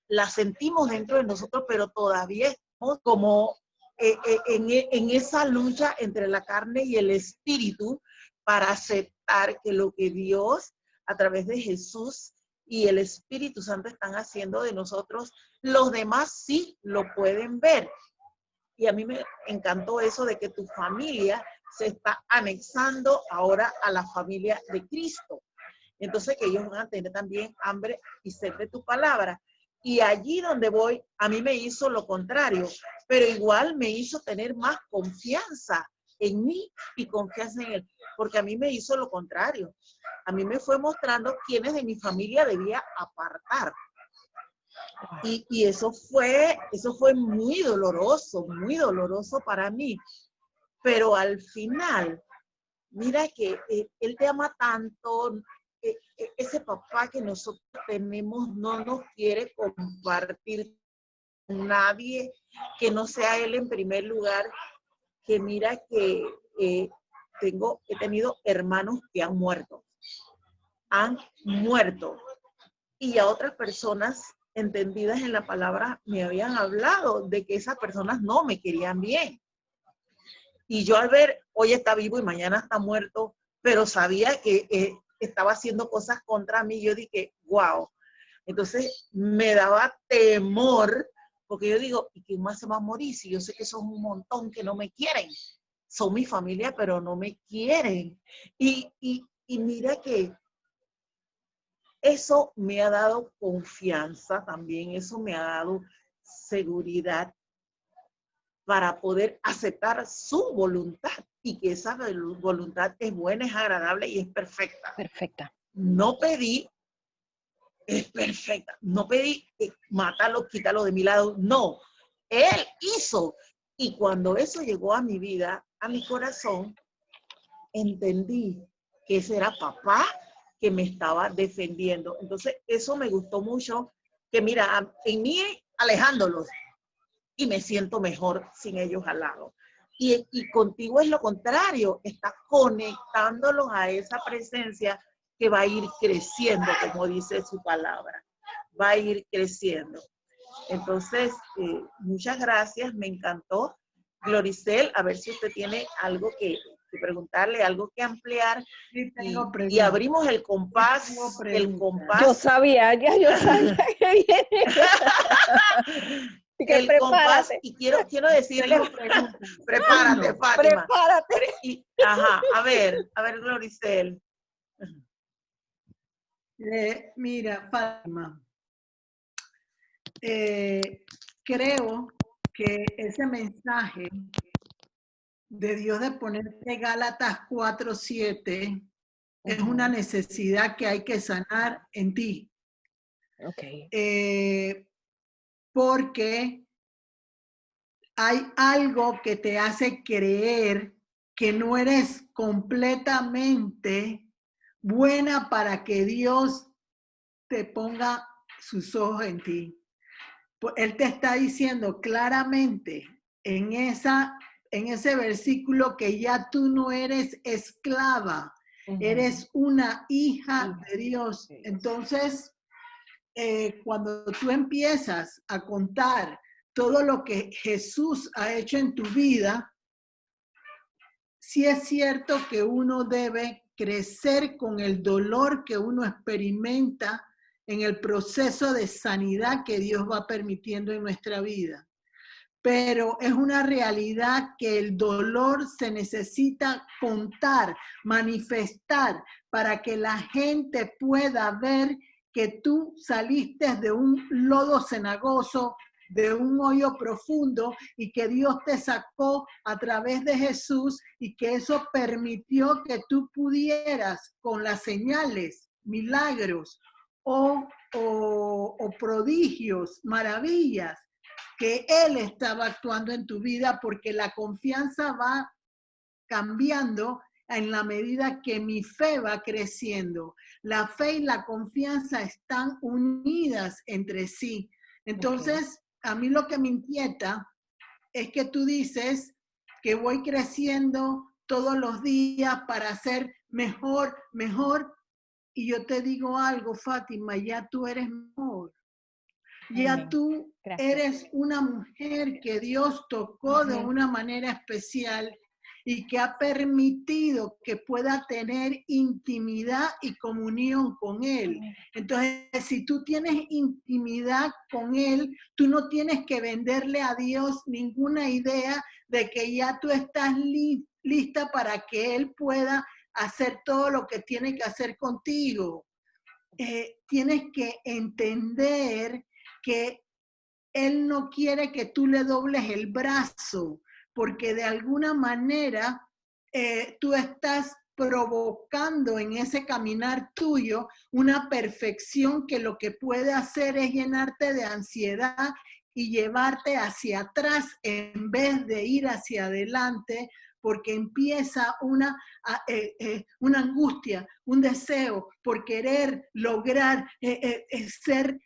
La sentimos dentro de nosotros, pero todavía estamos como en esa lucha entre la carne y el espíritu para aceptar que lo que Dios a través de Jesús y el Espíritu Santo están haciendo de nosotros, los demás sí lo pueden ver. Y a mí me encantó eso de que tu familia se está anexando ahora a la familia de Cristo. Entonces que ellos van a tener también hambre y sed de tu palabra. Y allí donde voy, a mí me hizo lo contrario, pero igual me hizo tener más confianza en mí y confianza en él, porque a mí me hizo lo contrario. A mí me fue mostrando quiénes de mi familia debía apartar. Y eso fue muy doloroso para mí. Pero al final, mira que él te ama tanto, ese papá que nosotros tenemos no nos quiere compartir con nadie que no sea él en primer lugar, que mira que he tenido hermanos que han muerto, y a otras personas entendidas en la palabra me habían hablado de que esas personas no me querían bien. Y yo al ver, hoy está vivo y mañana está muerto, pero sabía que estaba haciendo cosas contra mí, yo dije, wow. Entonces me daba temor, porque yo digo, ¿y quién más se va a morir? Si yo sé que son un montón que no me quieren. Son mi familia, pero no me quieren. Y mira que eso me ha dado confianza también, eso me ha dado seguridad para poder aceptar su voluntad y que esa voluntad es buena, es agradable y es perfecta. Perfecta. No pedí, es perfecta. No pedí, mátalo, quítalo de mi lado. No, él hizo. Y cuando eso llegó a mi vida, a mi corazón, entendí que ese era papá que me estaba defendiendo. Entonces, eso me gustó mucho, que mira, en mí alejándolos, y me siento mejor sin ellos al lado. Y contigo es lo contrario, estás conectándolos a esa presencia que va a ir creciendo, como dice su palabra, va a ir creciendo. Entonces, muchas gracias, me encantó. Gloricel, a ver si usted tiene algo que preguntarle, algo que ampliar. Sí, y abrimos el compás. Yo sabía que viene. El compás, y quiero decirle, prepárate, Fátima. Prepárate. A ver, Gloricel. Mira, Fátima, creo que ese mensaje de Dios de ponerte Gálatas 4:7 es una necesidad que hay que sanar en ti. Okay. Porque hay algo que te hace creer que no eres completamente buena para que Dios te ponga sus ojos en ti. Él te está diciendo claramente en ese versículo que ya tú no eres esclava, eres una hija de Dios. Entonces, cuando tú empiezas a contar todo lo que Jesús ha hecho en tu vida, sí es cierto que uno debe crecer con el dolor que uno experimenta en el proceso de sanidad que Dios va permitiendo en nuestra vida. Pero es una realidad que el dolor se necesita contar, manifestar, para que la gente pueda ver que tú saliste de un lodo cenagoso de un hoyo profundo y que Dios te sacó a través de Jesús y que eso permitió que tú pudieras con las señales, milagros o prodigios, maravillas, que Él estaba actuando en tu vida, porque la confianza va cambiando en la medida que mi fe va creciendo. La fe y la confianza están unidas entre sí. Entonces, a mí lo que me inquieta es que tú dices que voy creciendo todos los días para ser mejor, mejor. Y yo te digo algo, Fátima, ya tú eres mejor. Ya Amén. tú Gracias. eres una mujer que Dios tocó de una manera especial y que ha permitido que pueda tener intimidad y comunión con Él. Entonces, si tú tienes intimidad con Él, tú no tienes que venderle a Dios ninguna idea de que ya tú estás lista para que Él pueda hacer todo lo que tiene que hacer contigo. Tienes que entender que Él no quiere que tú le dobles el brazo, porque de alguna manera tú estás provocando en ese caminar tuyo una perfección que lo que puede hacer es llenarte de ansiedad y llevarte hacia atrás en vez de ir hacia adelante, porque empieza una angustia, un deseo por querer lograr ser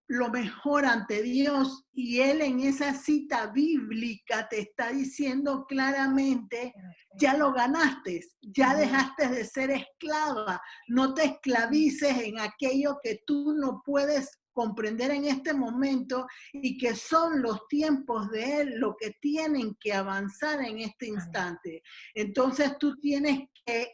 lo mejor ante Dios, y Él en esa cita bíblica te está diciendo claramente, ya lo ganaste, ya dejaste de ser esclava, no te esclavices en aquello que tú no puedes comprender en este momento y que son los tiempos de Él lo que tienen que avanzar en este instante. Entonces tú tienes que,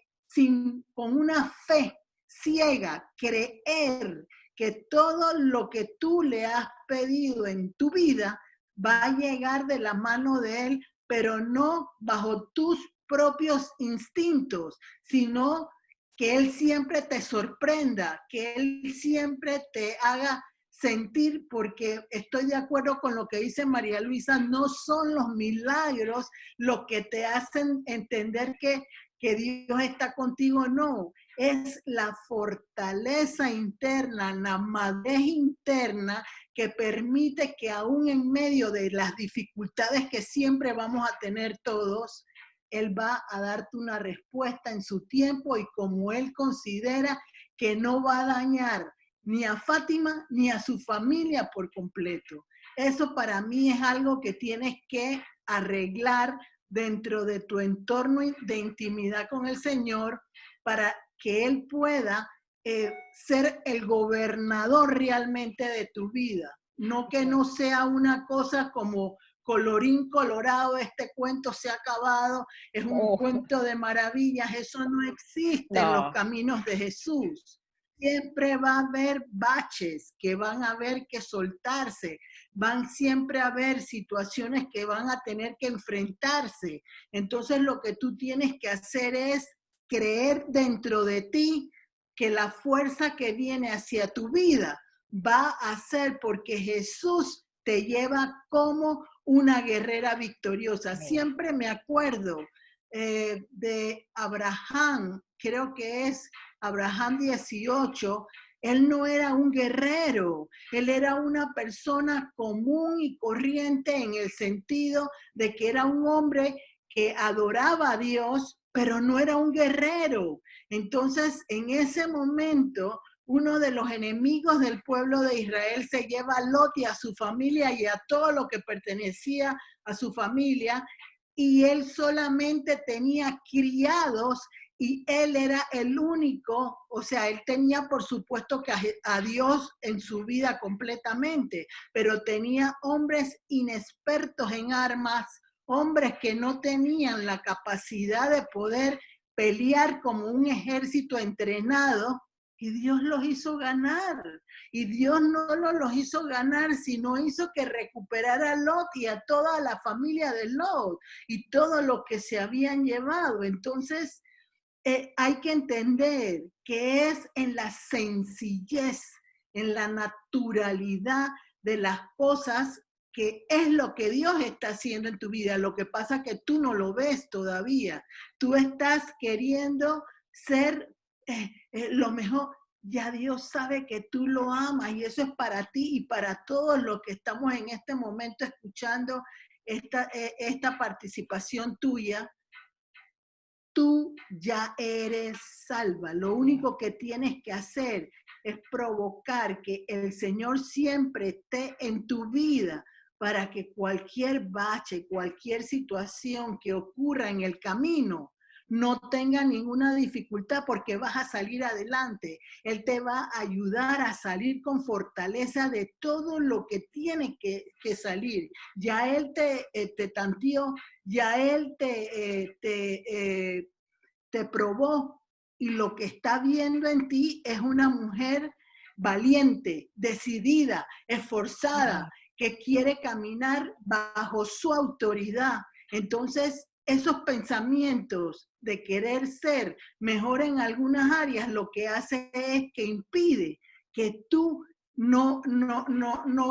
con una fe ciega, creer que todo lo que tú le has pedido en tu vida va a llegar de la mano de Él, pero no bajo tus propios instintos, sino que Él siempre te sorprenda, que Él siempre te haga sentir, porque estoy de acuerdo con lo que dice María Luisa, no son los milagros los que te hacen entender que Dios está contigo, no. Es la fortaleza interna, la madurez interna que permite que aún en medio de las dificultades que siempre vamos a tener todos, Él va a darte una respuesta en su tiempo y como Él considera que no va a dañar ni a Fátima ni a su familia por completo. Eso para mí es algo que tienes que arreglar dentro de tu entorno de intimidad con el Señor para que Él pueda ser el gobernador realmente de tu vida. No que no sea una cosa como colorín colorado, este cuento se ha acabado, es un cuento de maravillas, eso no existe en los caminos de Jesús. Siempre va a haber baches que van a haber que soltarse, van siempre a haber situaciones que van a tener que enfrentarse. Entonces lo que tú tienes que hacer es creer dentro de ti que la fuerza que viene hacia tu vida va a ser porque Jesús te lleva como una guerrera victoriosa. Siempre me acuerdo de Abraham, creo que es Abraham 18, él no era un guerrero, él era una persona común y corriente en el sentido de que era un hombre que adoraba a Dios, pero no era un guerrero. Entonces, en ese momento, uno de los enemigos del pueblo de Israel se lleva a Lot y a su familia y a todo lo que pertenecía a su familia, y él solamente tenía criados y él era el único, o sea, él tenía por supuesto que a Dios en su vida completamente, pero tenía hombres inexpertos en armas, hombres que no tenían la capacidad de poder pelear como un ejército entrenado, y Dios los hizo ganar. Y Dios no los hizo ganar, sino hizo que recuperara a Lot y a toda la familia de Lot y todo lo que se habían llevado. Entonces, hay que entender que es en la sencillez, en la naturalidad de las cosas que es lo que Dios está haciendo en tu vida. Lo que pasa es que tú no lo ves todavía. Tú estás queriendo ser lo mejor. Ya Dios sabe que tú lo amas y eso es para ti y para todos los que estamos en este momento escuchando esta participación tuya. Tú ya eres salva. Lo único que tienes que hacer es provocar que el Señor siempre esté en tu vida para que cualquier bache, cualquier situación que ocurra en el camino no tenga ninguna dificultad porque vas a salir adelante. Él te va a ayudar a salir con fortaleza de todo lo que tiene que salir. Ya Él te tanteó, ya Él te probó y lo que está viendo en ti es una mujer valiente, decidida, esforzada, que quiere caminar bajo su autoridad. Entonces, esos pensamientos de querer ser mejor en algunas áreas, lo que hace es que impide que tú no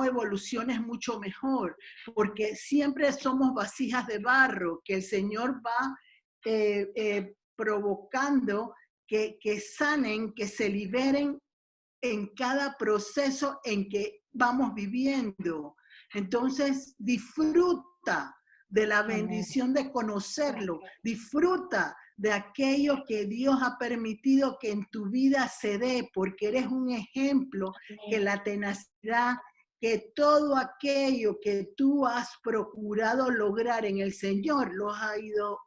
evoluciones mucho mejor, porque siempre somos vasijas de barro que el Señor va provocando que sanen, que se liberen en cada proceso en que vamos viviendo. Entonces, disfruta de la bendición de conocerlo, disfruta de aquello que Dios ha permitido que en tu vida se dé, porque eres un ejemplo que la tenacidad, que todo aquello que tú has procurado lograr en el Señor, lo has ido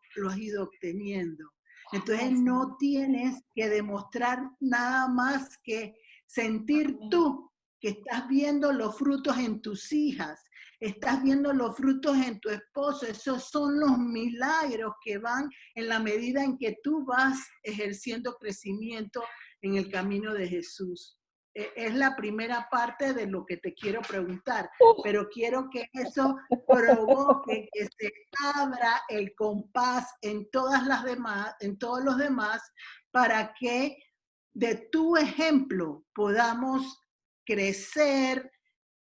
obteniendo. Entonces no tienes que demostrar nada más que sentir tú que estás viendo los frutos en tus hijas, estás viendo los frutos en tu esposo. Esos son los milagros que van en la medida en que tú vas ejerciendo crecimiento en el camino de Jesús. Es la primera parte de lo que te quiero preguntar, pero quiero que eso provoque que se abra el compás en todos los demás, para que de tu ejemplo podamos crecer,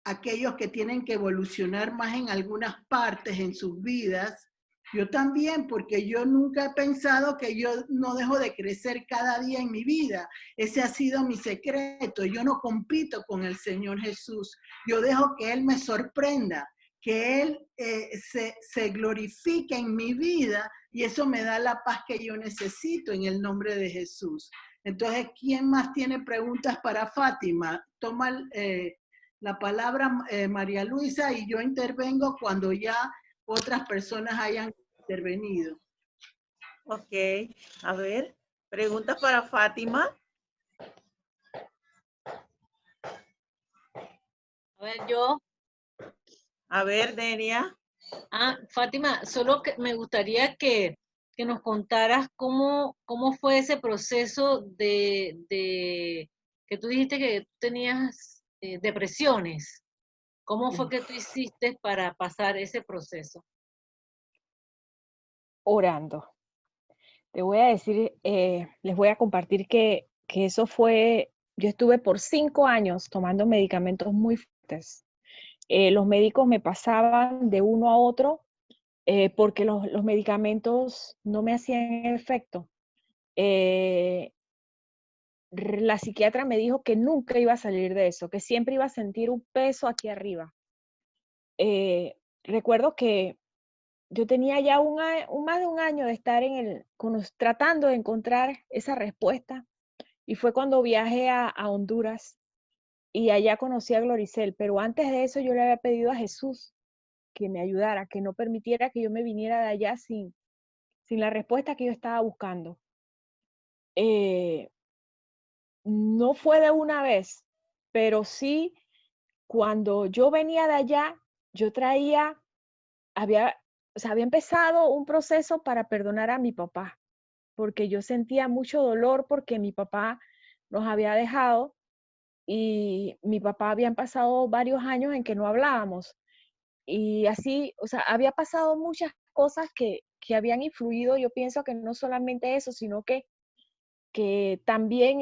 aquellos que tienen que evolucionar más en algunas partes en sus vidas. Yo también, porque yo nunca he pensado que yo no dejo de crecer cada día en mi vida. Ese ha sido mi secreto. Yo no compito con el Señor Jesús. Yo dejo que Él me sorprenda, que Él se glorifique en mi vida, y eso me da la paz que yo necesito en el nombre de Jesús. Entonces, ¿quién más tiene preguntas para Fátima? Toma la palabra María Luisa y yo intervengo cuando ya otras personas hayan intervenido. Ok, a ver, preguntas para Fátima. A ver, yo. A ver, Denia. Fátima, solo que me gustaría que nos contaras cómo fue ese proceso de que tú dijiste que tenías depresiones. ¿Cómo fue que tú hiciste para pasar ese proceso? Orando. Te voy a decir, les voy a compartir que eso fue, yo estuve por 5 años tomando medicamentos muy fuertes. Los médicos me pasaban de uno a otro porque los medicamentos no me hacían efecto. La psiquiatra me dijo que nunca iba a salir de eso, que siempre iba a sentir un peso aquí arriba. Recuerdo que yo tenía ya más de un año de estar tratando de encontrar esa respuesta, y fue cuando viajé a Honduras y allá conocí a Gloricel, pero antes de eso yo le había pedido a Jesús que me ayudara, que no permitiera que yo me viniera de allá sin la respuesta que yo estaba buscando. No fue de una vez, pero sí cuando yo venía de allá, yo había empezado un proceso para perdonar a mi papá, porque yo sentía mucho dolor porque mi papá nos había dejado y mi papá habían pasado varios años en que no hablábamos. Y así, había pasado muchas cosas que habían influido. Yo pienso que no solamente eso, sino que también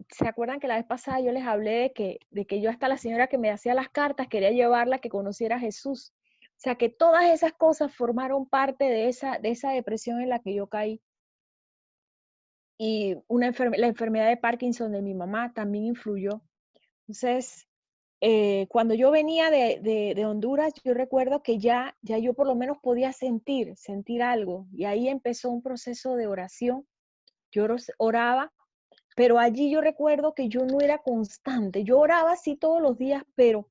¿se acuerdan que la vez pasada yo les hablé de que yo hasta la señora que me hacía las cartas quería llevarla a que conociera a Jesús? O sea, que todas esas cosas formaron parte de esa depresión en la que yo caí. Y la enfermedad de Parkinson de mi mamá también influyó. Entonces, cuando yo venía de Honduras, yo recuerdo que ya yo por lo menos podía sentir algo. Y ahí empezó un proceso de oración. Yo oraba, pero allí yo recuerdo que yo no era constante. Yo oraba así todos los días, pero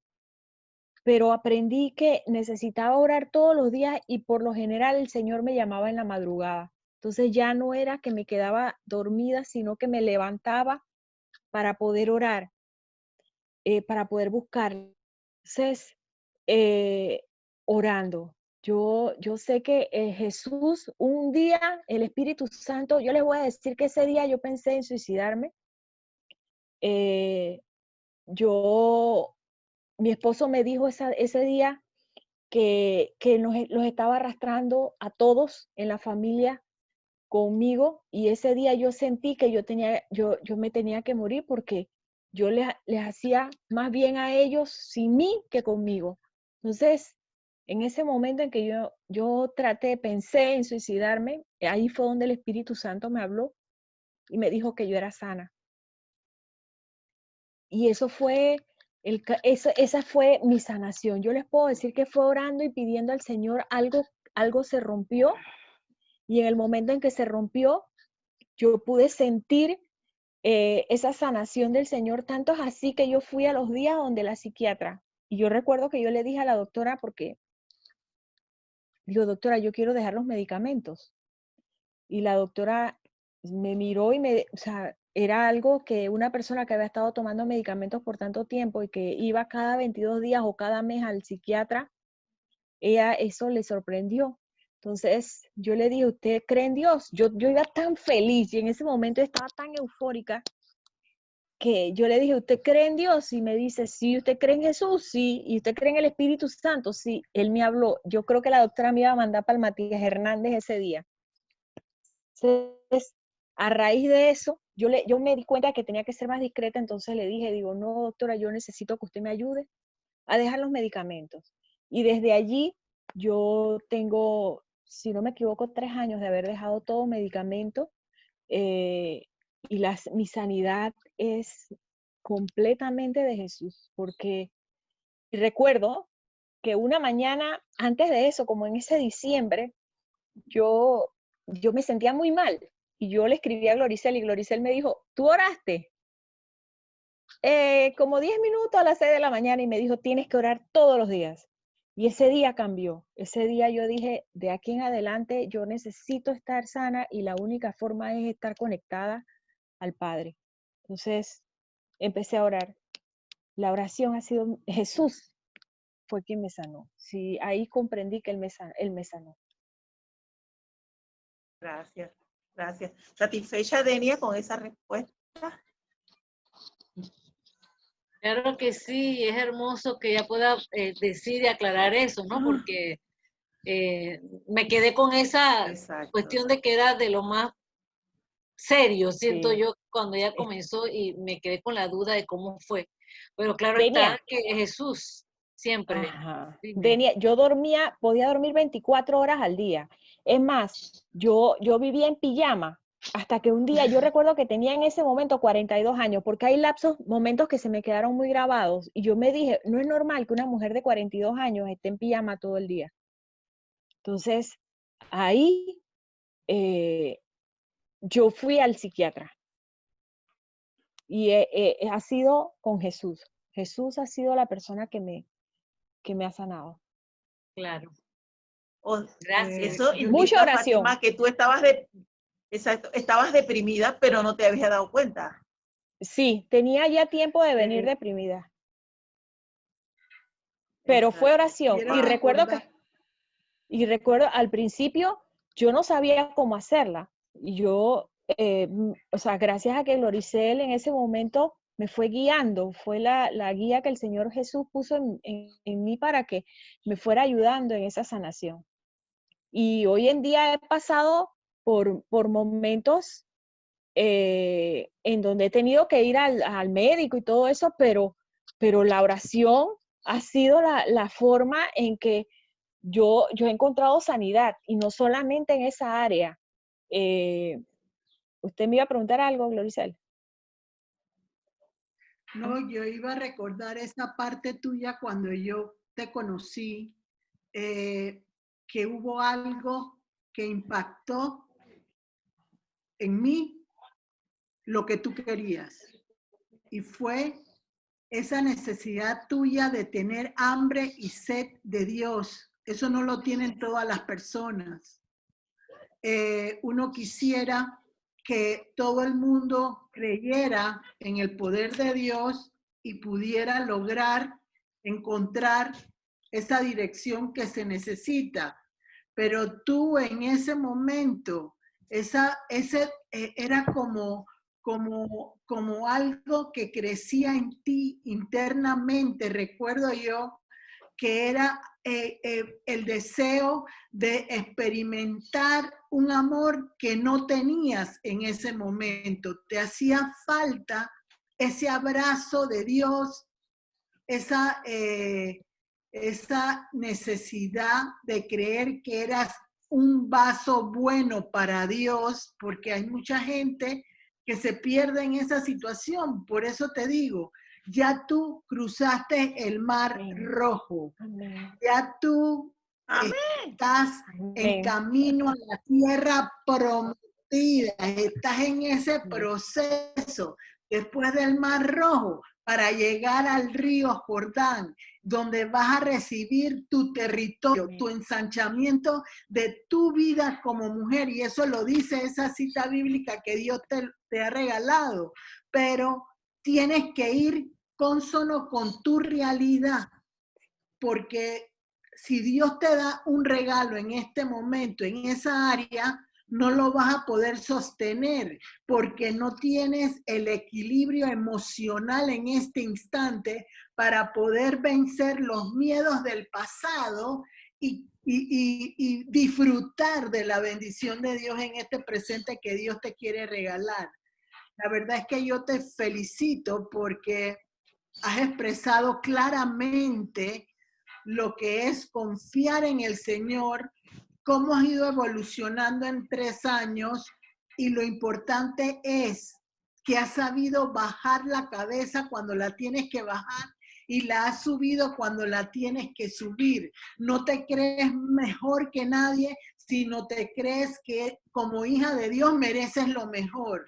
aprendí que necesitaba orar todos los días y por lo general el Señor me llamaba en la madrugada. Entonces ya no era que me quedaba dormida, sino que me levantaba para poder orar, para poder buscar. Entonces, orando. Yo sé que Jesús, un día, el Espíritu Santo, yo les voy a decir que ese día yo pensé en suicidarme. Yo, mi esposo me dijo ese día que los estaba arrastrando a todos en la familia conmigo y ese día yo sentí que yo me tenía que morir porque yo les hacía más bien a ellos sin mí que conmigo. Entonces, en ese momento en que yo pensé en suicidarme, ahí fue donde el Espíritu Santo me habló y me dijo que yo era sana. Y eso fue, esa fue mi sanación. Yo les puedo decir que fue orando y pidiendo al Señor algo se rompió y en el momento en que se rompió, yo pude sentir esa sanación del Señor, tanto es así que yo fui a los días donde la psiquiatra. Y yo recuerdo que yo le dije a la doctora, porque digo, doctora, yo quiero dejar los medicamentos. Y la doctora me miró y o sea, era algo que una persona que había estado tomando medicamentos por tanto tiempo y que iba cada 22 días o cada mes al psiquiatra, ella eso le sorprendió. Entonces yo le dije, ¿usted cree en Dios? Yo iba tan feliz y en ese momento estaba tan eufórica que yo le dije, ¿usted cree en Dios? Y me dice, sí. ¿Usted cree en Jesús? Sí. ¿Y usted cree en el Espíritu Santo? Sí. Él me habló. Yo creo que la doctora me iba a mandar para el Matías Hernández ese día. Entonces, a raíz de eso, yo me di cuenta que tenía que ser más discreta, entonces le dije, digo, no, doctora, yo necesito que usted me ayude a dejar los medicamentos. Y desde allí yo tengo, si no me equivoco, 3 años de haber dejado todo medicamento y mi sanidad es completamente de Jesús, porque recuerdo que una mañana antes de eso, como en ese diciembre, yo me sentía muy mal y yo le escribí a Gloricel y Gloricel me dijo, ¿tú oraste? Como 10 minutos a las 6 de la mañana y me dijo, tienes que orar todos los días. Y ese día cambió. Ese día yo dije, de aquí en adelante yo necesito estar sana y la única forma es estar conectada al Padre. Entonces empecé a orar. La oración ha sido, Jesús fue quien me sanó. Sí, ahí comprendí que Él me sanó. Gracias, gracias. ¿Satisfecha, Denia, con esa respuesta? Claro que sí, es hermoso que ella pueda decir y aclarar eso, ¿no? Porque me quedé con esa Exacto. cuestión de que era de lo más serio, siento Sí. yo, cuando ella comenzó y me quedé con la duda de cómo fue. Pero claro Denia, está que es Jesús, siempre. ajá. Dime. Denia, podía dormir 24 horas al día. Es más, yo vivía en pijama hasta que un día, yo recuerdo que tenía en ese momento 42 años, porque hay momentos que se me quedaron muy grabados, y yo me dije, no es normal que una mujer de 42 años esté en pijama todo el día. Entonces, ahí yo fui al psiquiatra y ha sido con Jesús. Jesús ha sido la persona que me ha sanado. Claro. Gracias. Eso Yo- Mucha indica, oración. Fátima, que tú estabas deprimida, pero no te habías dado cuenta. Sí, tenía ya tiempo de venir deprimida. Pero fue Exacto. oración. Quiero recordar. Y recuerdo al principio, yo no sabía cómo hacerla. Y yo, o sea, gracias a que Gloricel en ese momento me fue guiando, fue la guía que el Señor Jesús puso en mí para que me fuera ayudando en esa sanación. Y hoy en día he pasado por momentos en donde he tenido que ir al médico y todo eso, pero la oración ha sido la forma en que yo he encontrado sanidad, y no solamente en esa área. Usted me iba a preguntar algo, Gloricel. No, yo iba a recordar esa parte tuya cuando yo te conocí, que hubo algo que impactó en mí lo que tú querías. Y fue esa necesidad tuya de tener hambre y sed de Dios. Eso no lo tienen todas las personas. Uno quisiera que todo el mundo creyera en el poder de Dios y pudiera lograr encontrar esa dirección que se necesita. Pero tú en ese momento, era como algo que crecía en ti internamente. Recuerdo yo que era el deseo de experimentar un amor que no tenías en ese momento. Te hacía falta ese abrazo de Dios, esa necesidad de creer que eras un vaso bueno para Dios, porque hay mucha gente que se pierde en esa situación. Por eso te digo, ya tú cruzaste el mar Amén. rojo. Amén. Ya tú estás en camino a la tierra prometida. Estás en ese proceso después del mar rojo para llegar al río Jordán, donde vas a recibir tu territorio, tu ensanchamiento de tu vida como mujer. Y eso lo dice esa cita bíblica que Dios te ha regalado. Pero tienes que ir cónsono con tu realidad, porque si Dios te da un regalo en este momento, en esa área, no lo vas a poder sostener porque no tienes el equilibrio emocional en este instante para poder vencer los miedos del pasado y disfrutar de la bendición de Dios en este presente que Dios te quiere regalar. La verdad es que yo te felicito porque has expresado claramente lo que es confiar en el Señor, cómo has ido evolucionando en 3 años, y lo importante es que has sabido bajar la cabeza cuando la tienes que bajar y la has subido cuando la tienes que subir. No te crees mejor que nadie, sino te crees que como hija de Dios mereces lo mejor.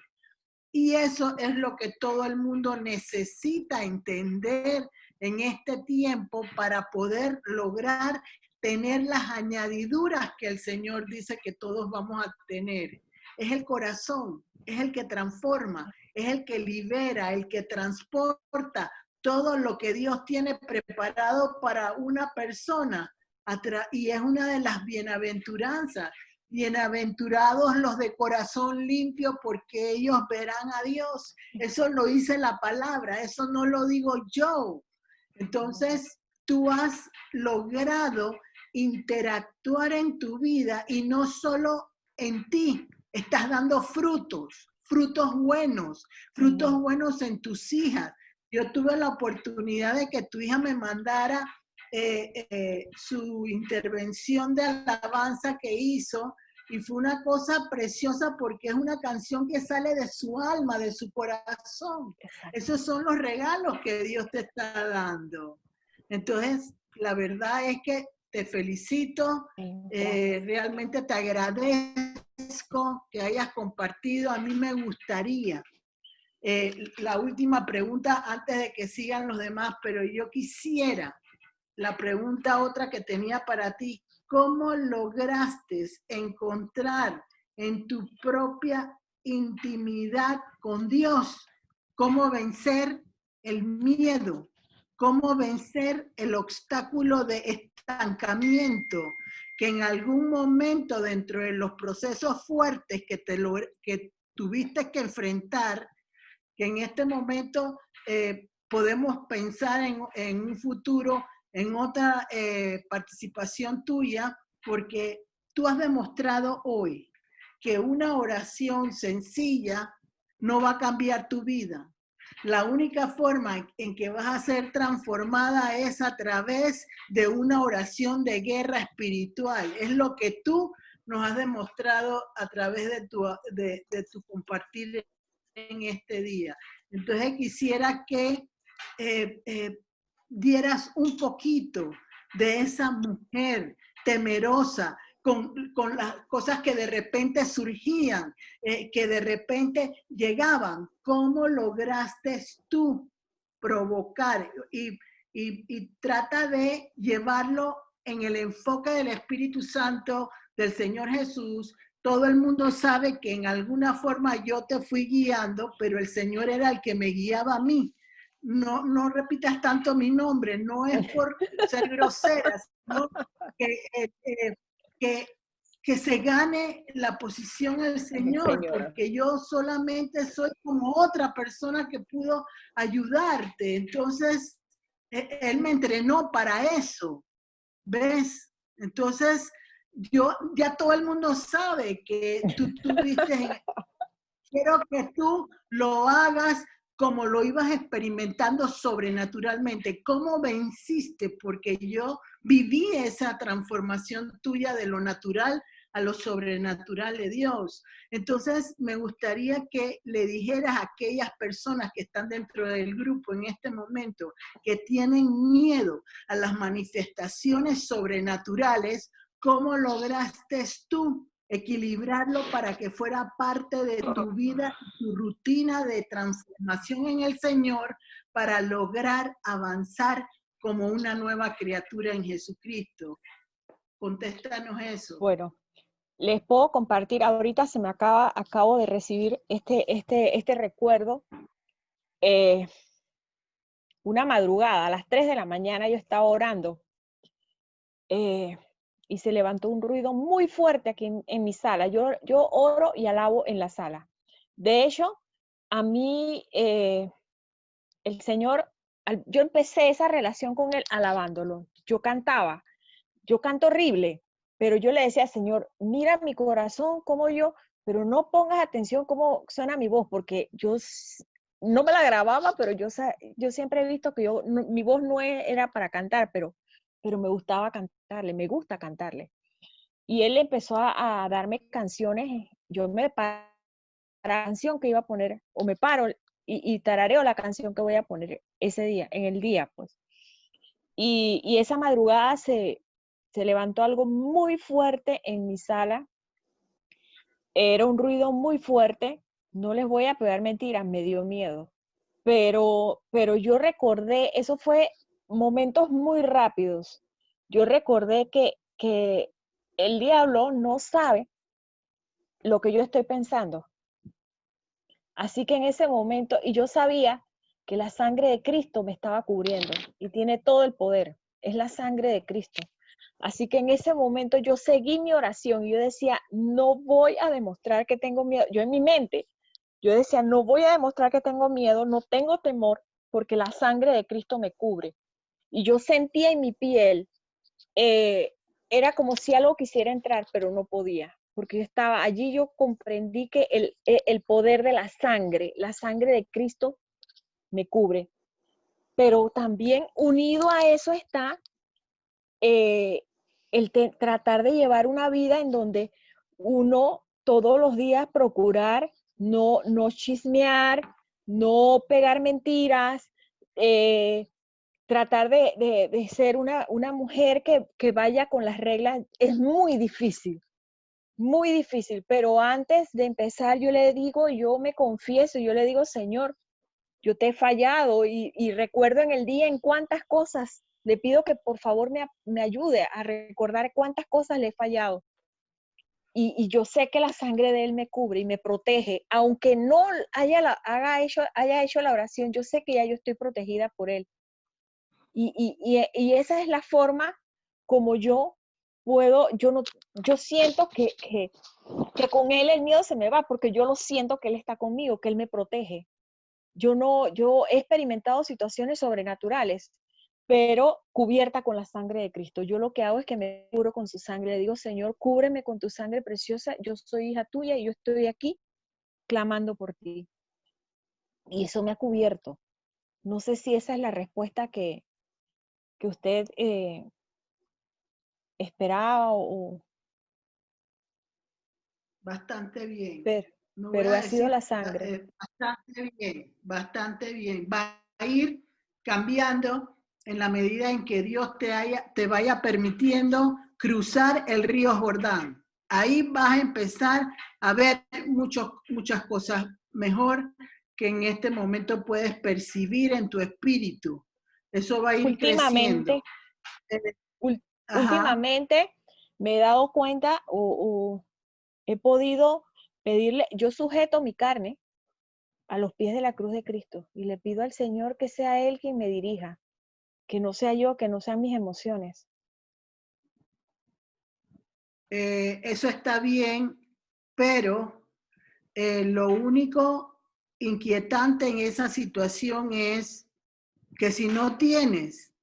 Y eso es lo que todo el mundo necesita entender en este tiempo para poder lograr tener las añadiduras que el Señor dice que todos vamos a tener. Es el corazón, es el que transforma, es el que libera, el que transporta todo lo que Dios tiene preparado para una persona. Y es una de las bienaventuranzas. Bienaventurados los de corazón limpio, porque ellos verán a Dios. Eso lo dice la palabra, eso no lo digo yo. Entonces, tú has logrado interactuar en tu vida y no solo en ti, estás dando frutos buenos en tus hijas. Yo tuve la oportunidad de que tu hija me mandara su intervención de alabanza que hizo, y fue una cosa preciosa porque es una canción que sale de su alma, de su corazón. Exacto. Esos son los regalos que Dios te está dando. Entonces, la verdad es que te felicito, realmente te agradezco que hayas compartido. A mí me gustaría, la última pregunta antes de que sigan los demás, pero yo quisiera, la pregunta otra que tenía para ti, ¿cómo lograste encontrar en tu propia intimidad con Dios? ¿Cómo vencer el miedo? ¿Cómo vencer el obstáculo de estancamiento que en algún momento dentro de los procesos fuertes que tuviste que enfrentar, que en este momento podemos pensar en un futuro, en otra participación tuya, porque tú has demostrado hoy que una oración sencilla no va a cambiar tu vida. La única forma en que vas a ser transformada es a través de una oración de guerra espiritual. Es lo que tú nos has demostrado a través de tu compartir en este día. Entonces quisiera que dieras un poquito de esa mujer temerosa, con las cosas que de repente surgían, que de repente llegaban. ¿Cómo lograste tú provocar? Y trata de llevarlo en el enfoque del Espíritu Santo, del Señor Jesús. Todo el mundo sabe que en alguna forma yo te fui guiando, pero el Señor era el que me guiaba a mí. No repitas tanto mi nombre, no es por ser grosera, sino que se gane la posición del Señor, porque yo solamente soy como otra persona que pudo ayudarte. Entonces, Él me entrenó para eso, ¿ves? Entonces, ya todo el mundo sabe que tú tuviste, quiero que tú lo hagas como lo ibas experimentando sobrenaturalmente. ¿Cómo venciste? Porque yo viví esa transformación tuya de lo natural a lo sobrenatural de Dios. Entonces, me gustaría que le dijeras a aquellas personas que están dentro del grupo en este momento, que tienen miedo a las manifestaciones sobrenaturales, ¿cómo lograste tú equilibrarlo para que fuera parte de tu vida, tu rutina de transformación en el Señor, para lograr avanzar como una nueva criatura en Jesucristo? Contéstanos eso. Bueno, les puedo compartir, ahorita acabo de recibir este recuerdo. Una madrugada, a las 3 de la mañana yo estaba orando y se levantó un ruido muy fuerte aquí en mi sala. Yo oro y alabo en la sala. De hecho, a mí el Señor, yo empecé esa relación con Él alabándolo. Yo canto horrible, pero yo le decía, Señor, mira mi corazón, como pero no pongas atención cómo suena mi voz, porque yo no me la grababa, pero yo siempre he visto que mi voz no era para cantar, pero me gustaba cantarle, me gusta cantarle. Y él empezó a darme canciones, yo me paro la canción que iba a poner, o me paro y tarareo la canción que voy a poner ese día, en el día, pues. Y esa madrugada se levantó algo muy fuerte en mi sala. Era un ruido muy fuerte. No les voy a pegar mentiras, me dio miedo. Pero yo recordé, eso fue momentos muy rápidos. Yo recordé que el diablo no sabe lo que yo estoy pensando. Así que en ese momento, y yo sabía que la sangre de Cristo me estaba cubriendo y tiene todo el poder. Es la sangre de Cristo. Así que en ese momento yo seguí mi oración y yo decía, no voy a demostrar que tengo miedo. Yo en mi mente, yo decía, no voy a demostrar que tengo miedo, no tengo temor, porque la sangre de Cristo me cubre. Y yo sentía en mi piel, era como si algo quisiera entrar, pero no podía, porque yo estaba allí, yo comprendí que el poder de la sangre de Cristo me cubre. Pero también unido a eso está tratar de llevar una vida en donde uno todos los días procurar no chismear, no pegar mentiras, tratar de ser una mujer que vaya con las reglas. Es muy difícil, pero antes de empezar yo me confieso, yo le digo, Señor, yo te he fallado y recuerdo en el día en cuántas cosas, le pido que por favor me ayude a recordar cuántas cosas le he fallado. Y yo sé que la sangre de Él me cubre y me protege, aunque no haya hecho la oración, yo sé que ya yo estoy protegida por Él. Y esa es la forma como yo puedo, yo siento que con Él el miedo se me va, porque yo lo siento que Él está conmigo, que Él me protege. Yo he experimentado situaciones sobrenaturales, pero cubierta con la sangre de Cristo. Yo lo que hago es que me cubro con su sangre. Le digo, Señor, cúbreme con tu sangre preciosa. Yo soy hija tuya y yo estoy aquí clamando por ti. Y eso me ha cubierto. No sé si esa es la respuesta que usted esperaba Bastante bien. pero, No voy pero a ha sido decir la sangre. bastante bien, bastante bien. Va a ir cambiando en la medida en que Dios te vaya permitiendo cruzar el río Jordán. Ahí vas a empezar a ver muchas cosas mejor que en este momento puedes percibir en tu espíritu. Eso va a ir creciendo. Últimamente, Ajá. últimamente me he dado cuenta o he podido pedirle, yo sujeto mi carne a los pies de la cruz de Cristo y le pido al Señor que sea Él quien me dirija, que no sea yo, que no sean mis emociones. Eso está bien, pero lo único inquietante en esa situación es que si no tienes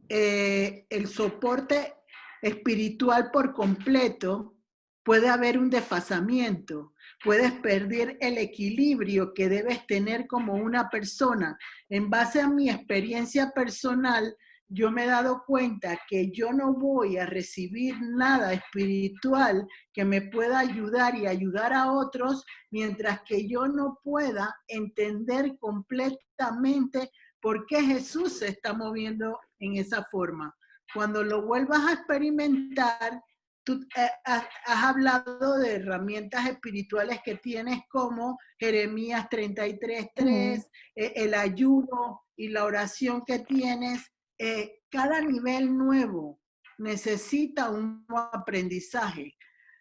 el soporte espiritual por completo, puede haber un desfasamiento, puedes perder el equilibrio que debes tener como una persona. En base a mi experiencia personal, yo me he dado cuenta que yo no voy a recibir nada espiritual que me pueda ayudar y ayudar a otros mientras que yo no pueda entender completamente por qué Jesús se está moviendo en esa forma. Cuando lo vuelvas a experimentar, tú has hablado de herramientas espirituales que tienes como Jeremías 33:3, el ayuno y la oración que tienes. Cada nivel nuevo necesita un aprendizaje.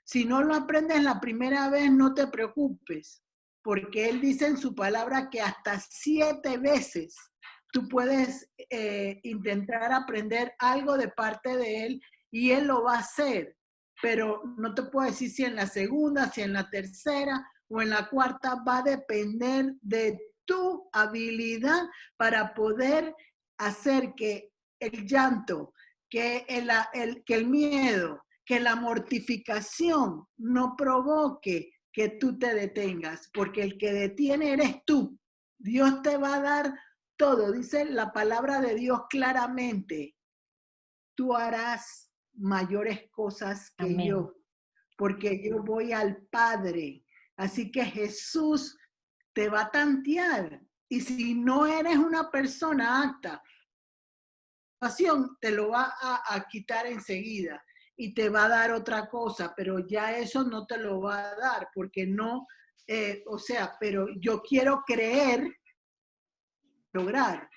Si no lo aprendes la primera vez, no te preocupes, porque Él dice en su palabra que hasta 7 veces tú puedes intentar aprender algo de parte de Él y Él lo va a hacer. Pero no te puedo decir si en la segunda, si en la tercera o en la cuarta, va a depender de tu habilidad para poder hacer que el llanto, que el miedo, que la mortificación no provoque que tú te detengas, porque el que detiene eres tú. Dios te va a dar todo, dice la palabra de Dios claramente. Tú harás mayores cosas que Amén. yo, porque yo voy al Padre. Así que Jesús te va a tantear. Y si no eres una persona apta, te lo va a quitar enseguida y te va a dar otra cosa, pero ya eso no te lo va a dar, porque no, pero yo quiero creer, lograr.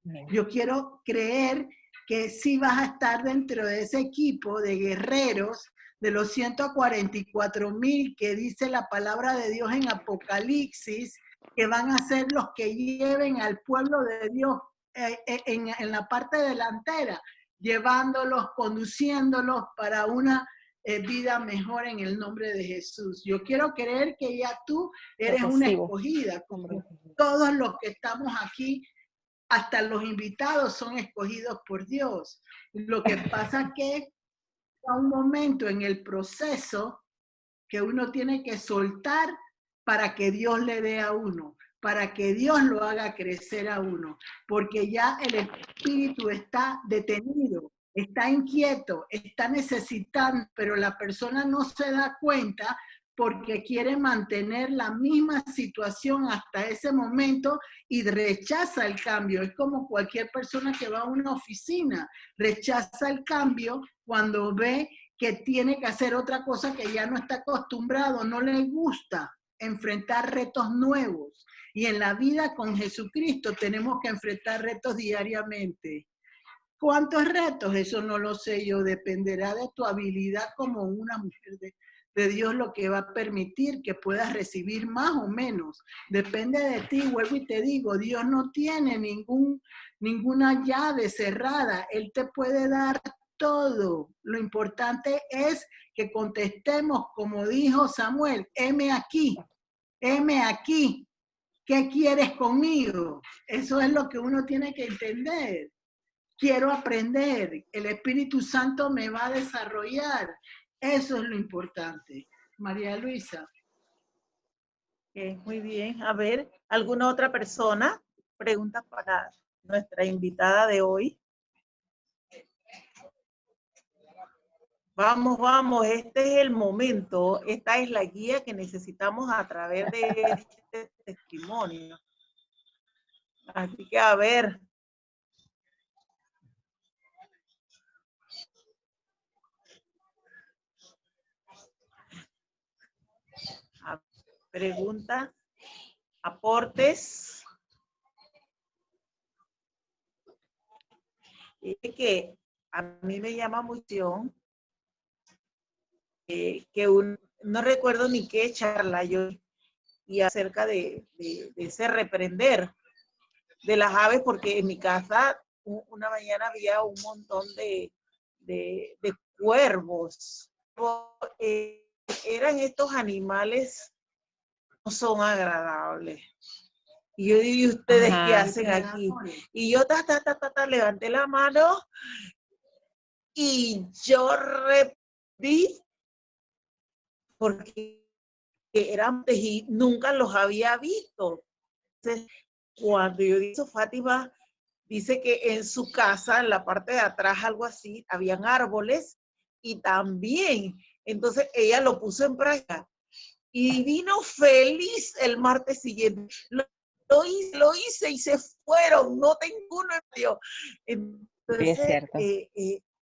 Amén. Yo quiero creer que sí vas a estar dentro de ese equipo de guerreros, de los 144,000 que dice la palabra de Dios en Apocalipsis, que van a ser los que lleven al pueblo de Dios en la parte delantera, llevándolos, conduciéndolos para una vida mejor en el nombre de Jesús. Yo quiero creer que ya tú eres una escogida, como todos los que estamos aquí. Hasta los invitados son escogidos por Dios. Lo que pasa es que hay un momento en el proceso que uno tiene que soltar para que Dios le dé a uno, para que Dios lo haga crecer a uno, porque ya el espíritu está detenido, está inquieto, está necesitando, pero la persona no se da cuenta porque quiere mantener la misma situación hasta ese momento y rechaza el cambio. Es como cualquier persona que va a una oficina, rechaza el cambio cuando ve que tiene que hacer otra cosa que ya no está acostumbrado, no le gusta enfrentar retos nuevos. Y en la vida con Jesucristo tenemos que enfrentar retos diariamente. ¿Cuántos retos? Eso no lo sé yo, dependerá de tu habilidad como una mujer de Dios, lo que va a permitir que puedas recibir más o menos. Depende de ti, vuelvo y te digo, Dios no tiene ninguna llave cerrada, Él te puede dar todo. Lo importante es que contestemos como dijo Samuel, heme aquí, ¿qué quieres conmigo? Eso es lo que uno tiene que entender. Quiero aprender, el Espíritu Santo me va a desarrollar. Eso es lo importante. María Luisa. Muy bien. A ver, ¿alguna otra persona? Preguntas para nuestra invitada de hoy. Vamos, vamos, este es el momento. Esta es la guía que necesitamos a través de este testimonio. Así que a ver. Preguntas, aportes. Es que a mí me llama mucho no recuerdo ni qué charla yo y acerca de ese reprender de las aves, porque en mi casa una mañana había un montón de cuervos. Eran estos animales, no son agradables. Y yo digo, ¿y ustedes qué hacen aquí? Y yo levanté la mano y yo vi porque eran y nunca los había visto. Entonces, cuando yo dije, Fátima dice que en su casa, en la parte de atrás, algo así, habían árboles y también, entonces ella lo puso en práctica y vino feliz el martes siguiente. Lo hice y se fueron, no tengo uno en medio. Entonces, es cierto.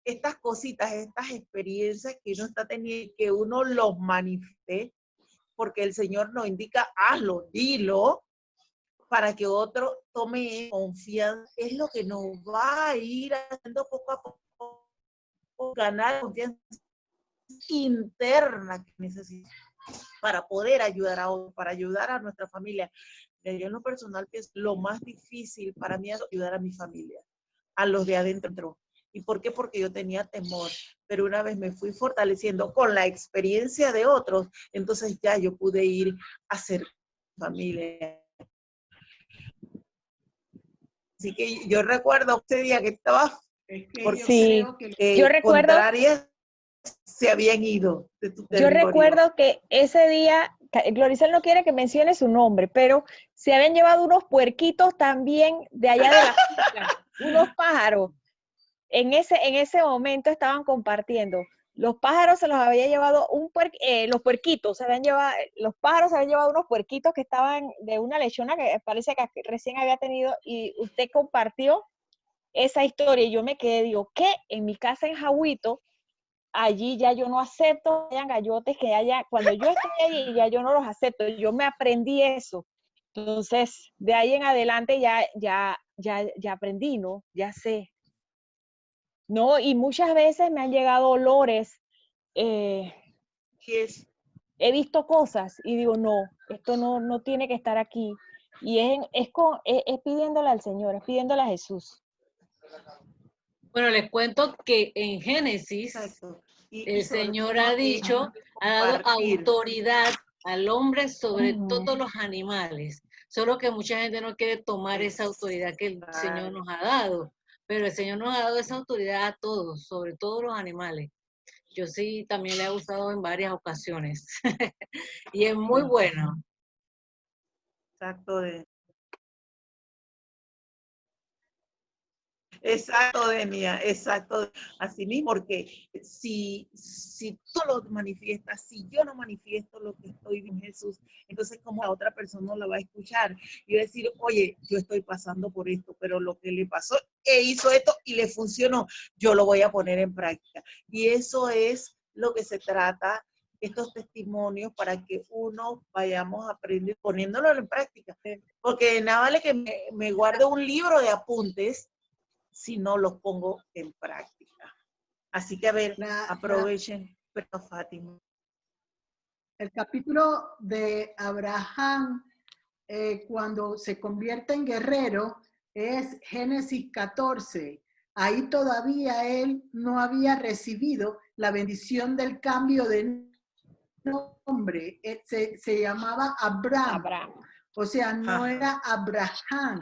Estas cositas, estas experiencias que uno está teniendo, que uno los manifieste, porque el Señor nos indica, hazlo, dilo, para que otro tome confianza, es lo que nos va a ir haciendo poco a poco, ganar confianza interna que necesitamos para poder ayudar a otros, para ayudar a nuestra familia. Yo en lo personal pienso, lo más difícil para mí es ayudar a mi familia, a los de adentro. ¿Y por qué? Porque yo tenía temor, pero una vez me fui fortaleciendo con la experiencia de otros, entonces ya yo pude ir a ser familia. Así que yo recuerdo ese día que estaba, sí, yo recuerdo, contrarias se habían ido de tu territorio. Yo recuerdo que ese día, Gloricel no quiere que mencione su nombre, pero se habían llevado unos puerquitos también de allá de la finca, unos pájaros. En ese momento estaban compartiendo. Los pájaros se los había llevado los puerquitos, los pájaros se habían llevado unos puerquitos que estaban de una lechona que parece que recién había tenido, y usted compartió esa historia y yo me quedé, digo, ¿qué? En mi casa en Jahuito, allí ya yo no acepto que hayan gallotes, cuando yo estoy allí ya yo no los acepto, yo me aprendí eso. Entonces, de ahí en adelante ya aprendí, ¿no? Ya sé. No, y muchas veces me han llegado olores, Yes. he visto cosas y digo, no, esto no tiene que estar aquí. Y es pidiéndole al Señor, es pidiéndole a Jesús. Bueno, les cuento que en Génesis, el Señor ha dicho, ha dado autoridad al hombre sobre todos los animales. Solo que mucha gente no quiere tomar esa autoridad que el Señor nos ha dado. Pero el Señor nos ha dado esa autoridad a todos, sobre todos los animales. Yo sí también la he usado en varias ocasiones. Y es muy bueno. Exacto, Denia, exacto. Así mismo, porque si tú lo manifiestas, si yo no manifiesto lo que estoy viendo en Jesús, entonces como la otra persona no la va a escuchar y va a decir, oye, yo estoy pasando por esto, pero lo que le pasó, hizo esto y le funcionó, yo lo voy a poner en práctica. Y eso es lo que se trata, estos testimonios, para que uno vayamos aprendiendo, poniéndolo en práctica. Porque nada vale que me guarde un libro de apuntes si no los pongo en práctica. Así que a ver, aprovechen, pero Fátima. El capítulo de Abraham, cuando se convierte en guerrero, es Génesis 14. Ahí todavía él no había recibido la bendición del cambio de nombre. Se llamaba Abraham. O sea, no era Abraham,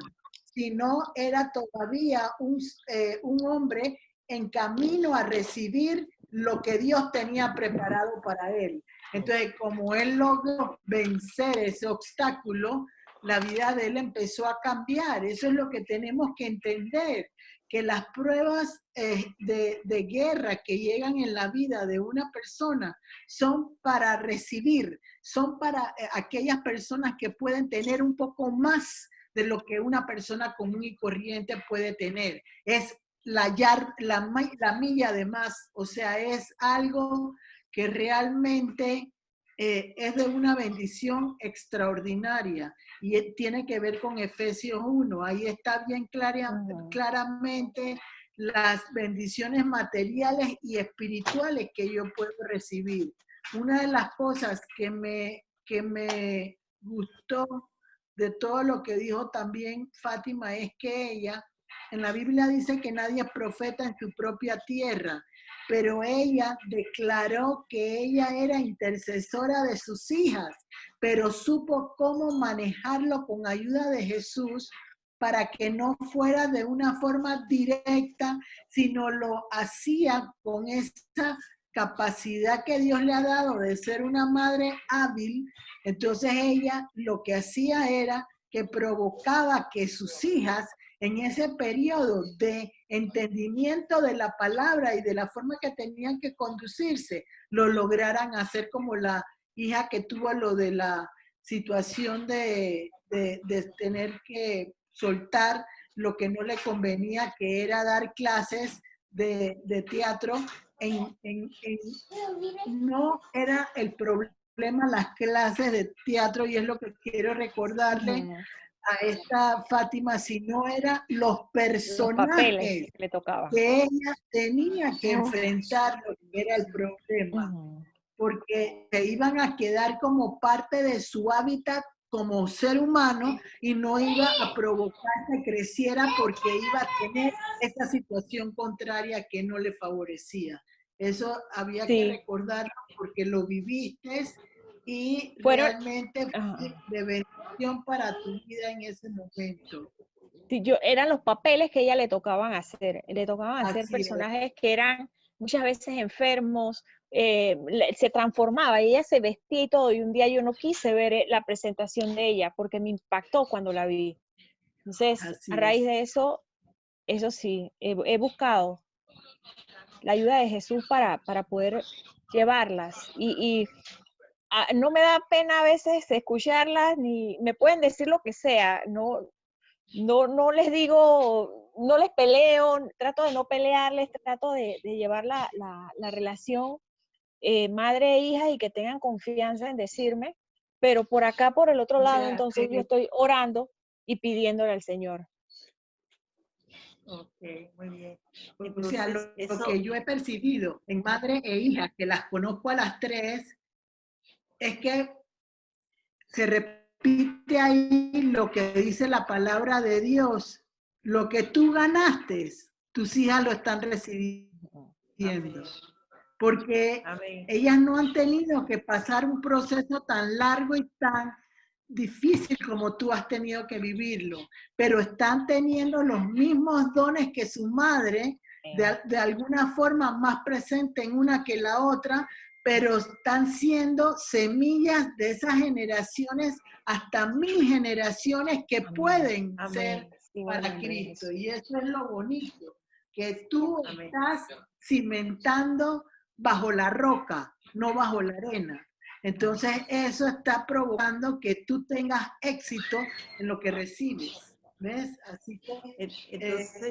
sino era todavía un hombre en camino a recibir lo que Dios tenía preparado para él. Entonces, como él logró vencer ese obstáculo, la vida de él empezó a cambiar. Eso es lo que tenemos que entender, que las pruebas de guerra que llegan en la vida de una persona son para recibir, son para aquellas personas que pueden tener un poco más de lo que una persona común y corriente puede tener. Es la milla de más, o sea, es algo que realmente es de una bendición extraordinaria y tiene que ver con Efesios 1. Ahí está bien claramente las bendiciones materiales y espirituales que yo puedo recibir. Una de las cosas que me gustó de todo lo que dijo también Fátima es que ella, en la Biblia dice que nadie es profeta en su propia tierra, pero ella declaró que ella era intercesora de sus hijas, pero supo cómo manejarlo con ayuda de Jesús para que no fuera de una forma directa, sino lo hacía con esa capacidad que Dios le ha dado de ser una madre hábil. Entonces ella lo que hacía era que provocaba que sus hijas en ese periodo de entendimiento de la palabra y de la forma que tenían que conducirse, lo lograran hacer, como la hija que tuvo lo de la situación de tener que soltar lo que no le convenía, que era dar clases de teatro. No era el problema las clases de teatro, y es lo que quiero recordarle a esta Fátima, sino era los personajes que le tocaban. que ella tenía que enfrentar, lo que era el problema, porque se iban a quedar como parte de su hábitat como ser humano y no iba a provocar que creciera porque iba a tener esa situación contraria que no le favorecía. Eso había que recordarlo porque lo viviste y realmente fue de bendición para tu vida en ese momento. Sí, eran los papeles que ella le tocaban hacer. Le tocaban hacer personajes que eran muchas veces enfermos, se transformaba, ella se vestía y todo, y un día yo no quise ver la presentación de ella porque me impactó cuando la vi. Entonces, a raíz de eso sí, he buscado la ayuda de Jesús para poder llevarlas y no me da pena a veces escucharlas, ni me pueden decir lo que sea, no les digo, no les peleo, trato de no pelearles, trato de llevar la relación madre e hija y que tengan confianza en decirme, pero por acá, por el otro lado, entonces yo estoy orando y pidiéndole al Señor. Ok, muy bien. O sea, lo que yo he percibido en madre e hija, que las conozco a las tres, es que se repite ahí lo que dice la palabra de Dios. Lo que tú ganaste, tus hijas lo están recibiendo. Amén. Porque ellas no han tenido que pasar un proceso tan largo y tan difícil como tú has tenido que vivirlo, pero están teniendo los mismos dones que su madre, de alguna forma más presente en una que la otra, pero están siendo semillas de esas generaciones, hasta 1000 generaciones que pueden ser para Cristo. Y eso es lo bonito, que tú estás cimentando bajo la roca, no bajo la arena. Entonces eso está provocando que tú tengas éxito en lo que recibes. ¿Ves? Así que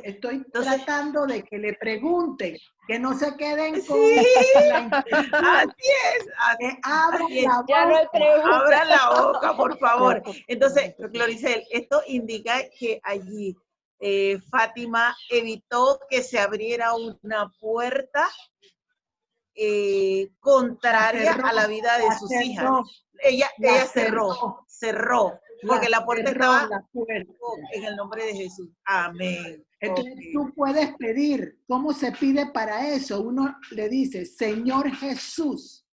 estoy tratando de que le pregunten, que no se queden con la impresión. Así es. Que abran la boca. Ya no hay pregunta. Abran la boca, por favor. Entonces, Gloricel, esto indica que allí Fátima evitó que se abriera una puerta contraria a la vida de sus hijas. Ella cerró, porque la puerta estaba en el nombre de Jesús. Amén. Entonces tú puedes pedir. ¿Cómo se pide para eso? Uno le dice, Señor Jesús,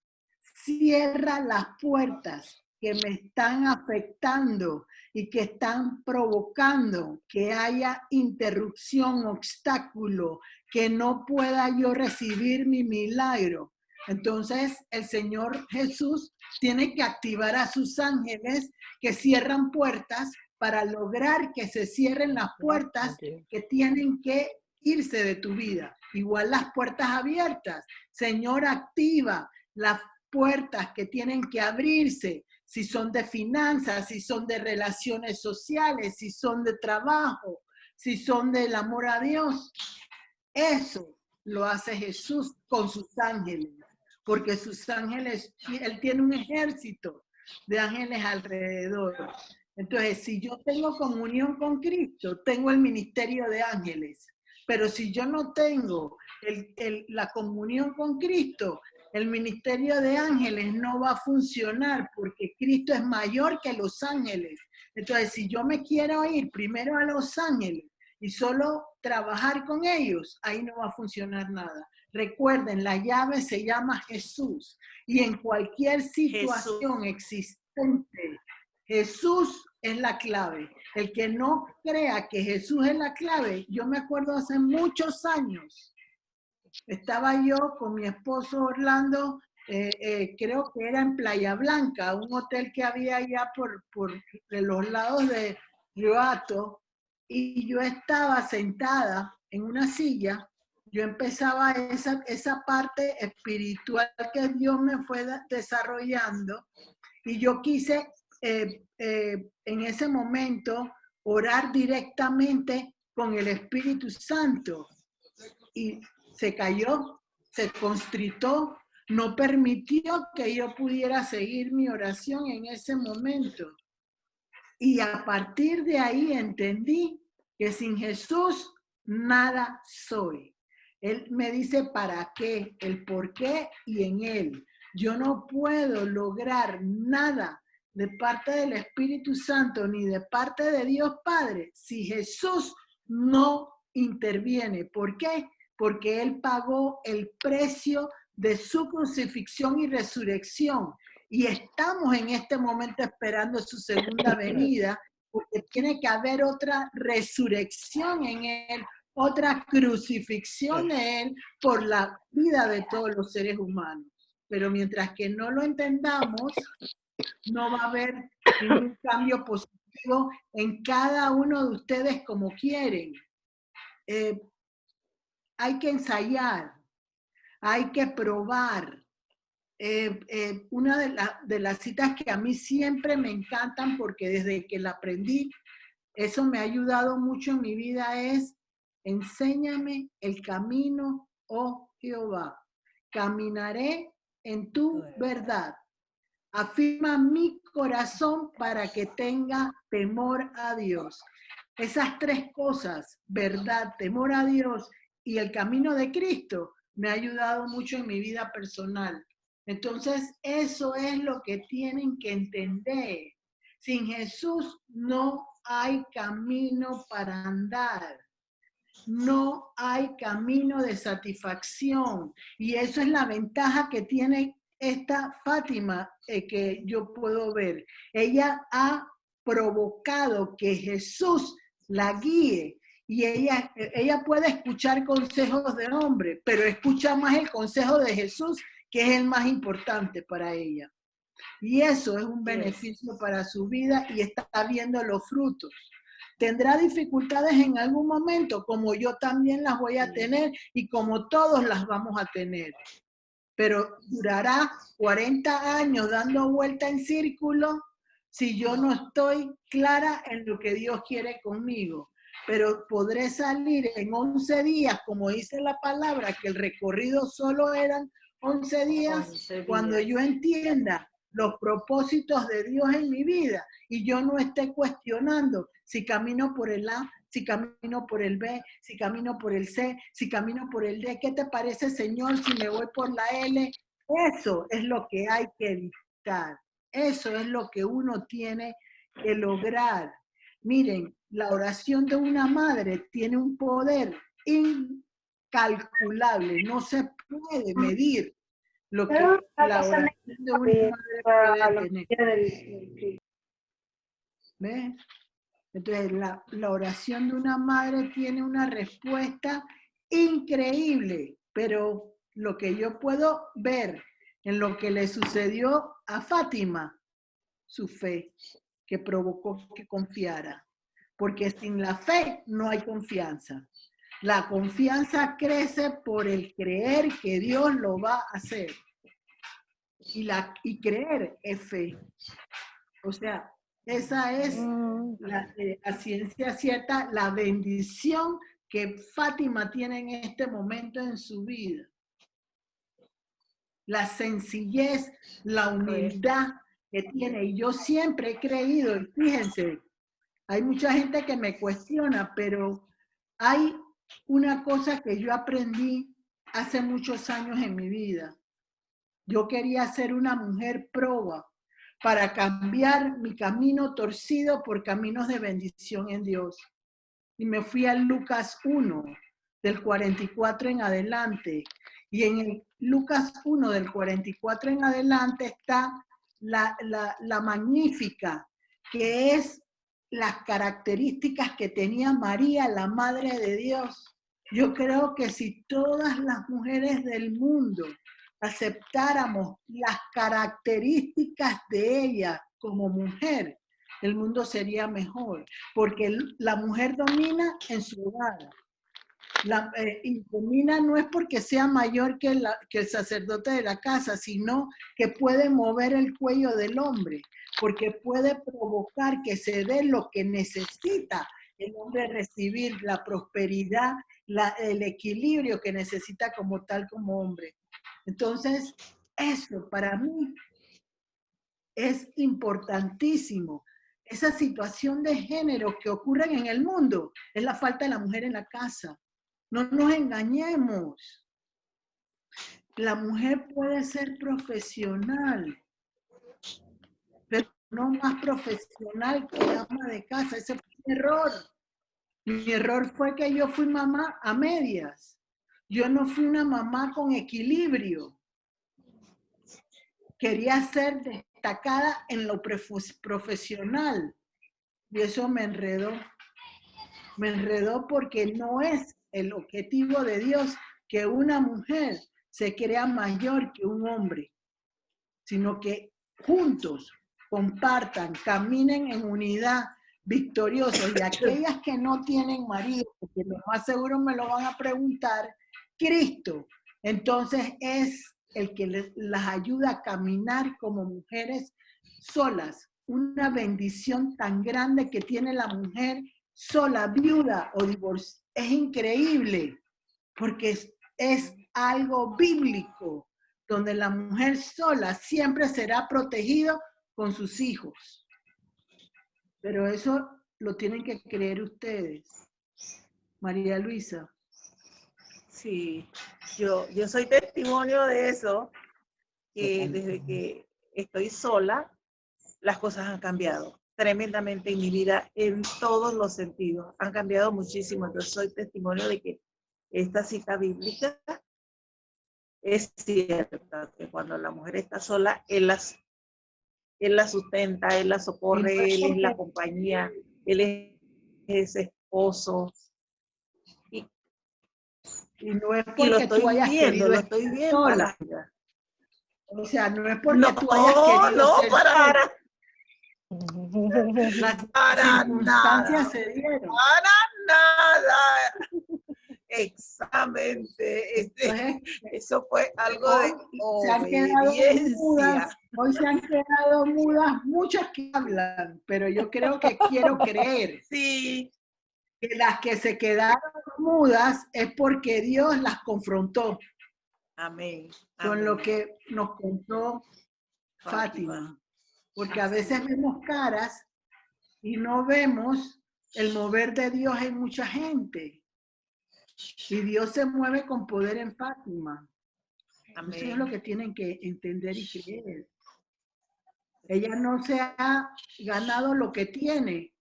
cierra las puertas que me están afectando y que están provocando que haya interrupción, obstáculo, que no pueda yo recibir mi milagro. Entonces el Señor Jesús tiene que activar a sus ángeles que cierran puertas para lograr que se cierren las puertas que tienen que irse de tu vida. Igual las puertas abiertas. Señor, activa las puertas que tienen que abrirse, si son de finanzas, si son de relaciones sociales, si son de trabajo, si son del amor a Dios. Eso lo hace Jesús con sus ángeles, porque sus ángeles, Él tiene un ejército de ángeles alrededor. Entonces, si yo tengo comunión con Cristo, tengo el ministerio de ángeles. Pero si yo no tengo la comunión con Cristo, el ministerio de ángeles no va a funcionar porque Cristo es mayor que los ángeles. Entonces, si yo me quiero ir primero a los ángeles y solo trabajar con ellos, ahí no va a funcionar nada. Recuerden, la llave se llama Jesús y en cualquier situación existente, Jesús es la clave. El que no crea que Jesús es la clave, yo me acuerdo hace muchos años, estaba yo con mi esposo Orlando, creo que era en Playa Blanca, un hotel que había allá por de los lados de Río Hato, y yo estaba sentada en una silla. Yo empezaba esa parte espiritual que Dios me fue desarrollando, y yo quise en ese momento orar directamente con el Espíritu Santo. Y se cayó, se constritó, no permitió que yo pudiera seguir mi oración en ese momento. Y a partir de ahí entendí que sin Jesús nada soy. Él me dice para qué, el por qué y en Él. Yo no puedo lograr nada de parte del Espíritu Santo ni de parte de Dios Padre si Jesús no interviene. ¿Por qué? Porque Él pagó el precio de su crucifixión y resurrección. Y estamos en este momento esperando su segunda venida, porque tiene que haber otra resurrección en Él, otra crucifixión de Él por la vida de todos los seres humanos. Pero mientras que no lo entendamos, no va a haber ningún cambio positivo en cada uno de ustedes como quieren. Hay que ensayar, hay que probar. Una de las citas que a mí siempre me encantan porque desde que la aprendí, eso me ha ayudado mucho en mi vida es: enséñame el camino, oh Jehová, caminaré en tu verdad. Afirma mi corazón para que tenga temor a Dios. Esas tres cosas, verdad, temor a Dios y el camino de Cristo, me ha ayudado mucho en mi vida personal. Entonces, eso es lo que tienen que entender. Sin Jesús no hay camino para andar. No hay camino de satisfacción. Y eso es la ventaja que tiene esta Fátima que yo puedo ver. Ella ha provocado que Jesús la guíe. Y ella puede escuchar consejos de hombre, pero escucha más el consejo de Jesús, que es el más importante para ella. Y eso es un beneficio para su vida y está viendo los frutos. Tendrá dificultades en algún momento, como yo también las voy a tener y como todos las vamos a tener. Pero durará 40 años dando vuelta en círculo si yo no estoy clara en lo que Dios quiere conmigo. Pero podré salir en 11 días, como dice la palabra, que el recorrido solo eran 11 días, cuando yo entienda los propósitos de Dios en mi vida y yo no esté cuestionando si camino por el A, si camino por el B, si camino por el C, si camino por el D. ¿Qué te parece, Señor, si me voy por la L? Eso es lo que hay que evitar. Eso es lo que uno tiene que lograr. Miren, la oración de una madre tiene un poder incalculable, no se puede medir. lo que la oración de una madre puede tener. ¿Ves? Entonces, la oración de una madre tiene una respuesta increíble, pero lo que yo puedo ver en lo que le sucedió a Fátima, su fe, que provocó que confiara. Porque sin la fe no hay confianza. La confianza crece por el creer que Dios lo va a hacer. Y creer es fe. O sea, esa es la ciencia cierta, la bendición que Fátima tiene en este momento en su vida. La sencillez, la humildad que tiene. Y yo siempre he creído, y fíjense, hay mucha gente que me cuestiona, pero hay una cosa que yo aprendí hace muchos años en mi vida. Yo quería ser una mujer proba para cambiar mi camino torcido por caminos de bendición en Dios. Y me fui a Lucas 1, del 44 en adelante. Y en el Lucas 1, del 44 en adelante está la magnífica, que es las características que tenía María, la Madre de Dios. Yo creo que si todas las mujeres del mundo aceptáramos las características de ella como mujer, el mundo sería mejor, porque la mujer domina en su hogar. Y domina no es porque sea mayor que el sacerdote de la casa, sino que puede mover el cuello del hombre, porque puede provocar que se dé lo que necesita el hombre recibir, la prosperidad, el equilibrio que necesita como tal como hombre. Entonces, eso para mí es importantísimo. Esa situación de género que ocurre en el mundo es la falta de la mujer en la casa. No nos engañemos. La mujer puede ser profesional, pero no más profesional que ama de casa. Ese fue mi error. Mi error fue que yo fui mamá a medias. Yo no fui una mamá con equilibrio. Quería ser destacada en lo profesional. Y eso me enredó. Me enredó porque no es el objetivo de Dios que una mujer se crea mayor que un hombre, sino que juntos compartan, caminen en unidad, victoriosos. Y aquellas que no tienen marido, porque lo más seguro me lo van a preguntar, Cristo, entonces es el que las ayuda a caminar como mujeres solas. Una bendición tan grande que tiene la mujer sola, viuda o divorciada. Es increíble, porque es algo bíblico, donde la mujer sola siempre será protegida con sus hijos. Pero eso lo tienen que creer ustedes. María Luisa. Sí, yo soy testimonio de eso, que desde que estoy sola, las cosas han cambiado tremendamente en mi vida en todos los sentidos. Han cambiado muchísimo. Entonces soy testimonio de que esta cita bíblica es cierta, que cuando la mujer está sola, él la sustenta, él la socorre, él es la compañía, él es esposo. Y no es Y porque lo estoy tú hayas viendo, querido estar sola. O sea, no es porque tú hayas querido ser sola. Las circunstancias se dieron. Para nada. Exactamente. Eso fue algo de obediencia. Hoy se han quedado mudas muchas que hablan, pero yo quiero creer. Sí. Que las que se quedaron mudas es porque Dios las confrontó. Amén. Con lo que nos contó Fátima. Porque a veces vemos caras y no vemos el mover de Dios en mucha gente. Y Dios se mueve con poder en Fátima. Amén. Eso es lo que tienen que entender y creer. Ella no se ha ganado lo que tiene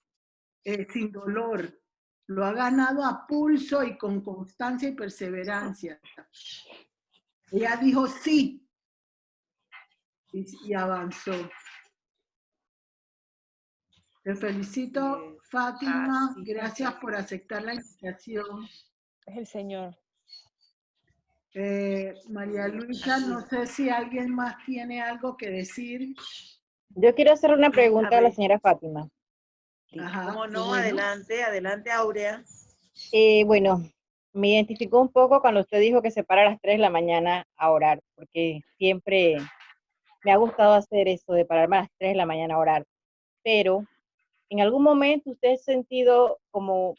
sin dolor. Lo ha ganado a pulso y con constancia y perseverancia. Ella dijo sí, y avanzó. Te felicito, Fátima. Así Gracias por aceptar la invitación. Es el Señor. María Luisa, no sé si alguien más tiene algo que decir. Yo quiero hacer una pregunta a la ver. señora Fátima. Ajá, ¿Cómo no? bueno. Adelante, adelante, Aurea. Bueno, me identificó un poco cuando usted dijo que se para a las 3 de la mañana a orar, porque siempre me ha gustado hacer eso de pararme a las 3 de la mañana a orar. Pero, ¿en algún momento usted ha sentido como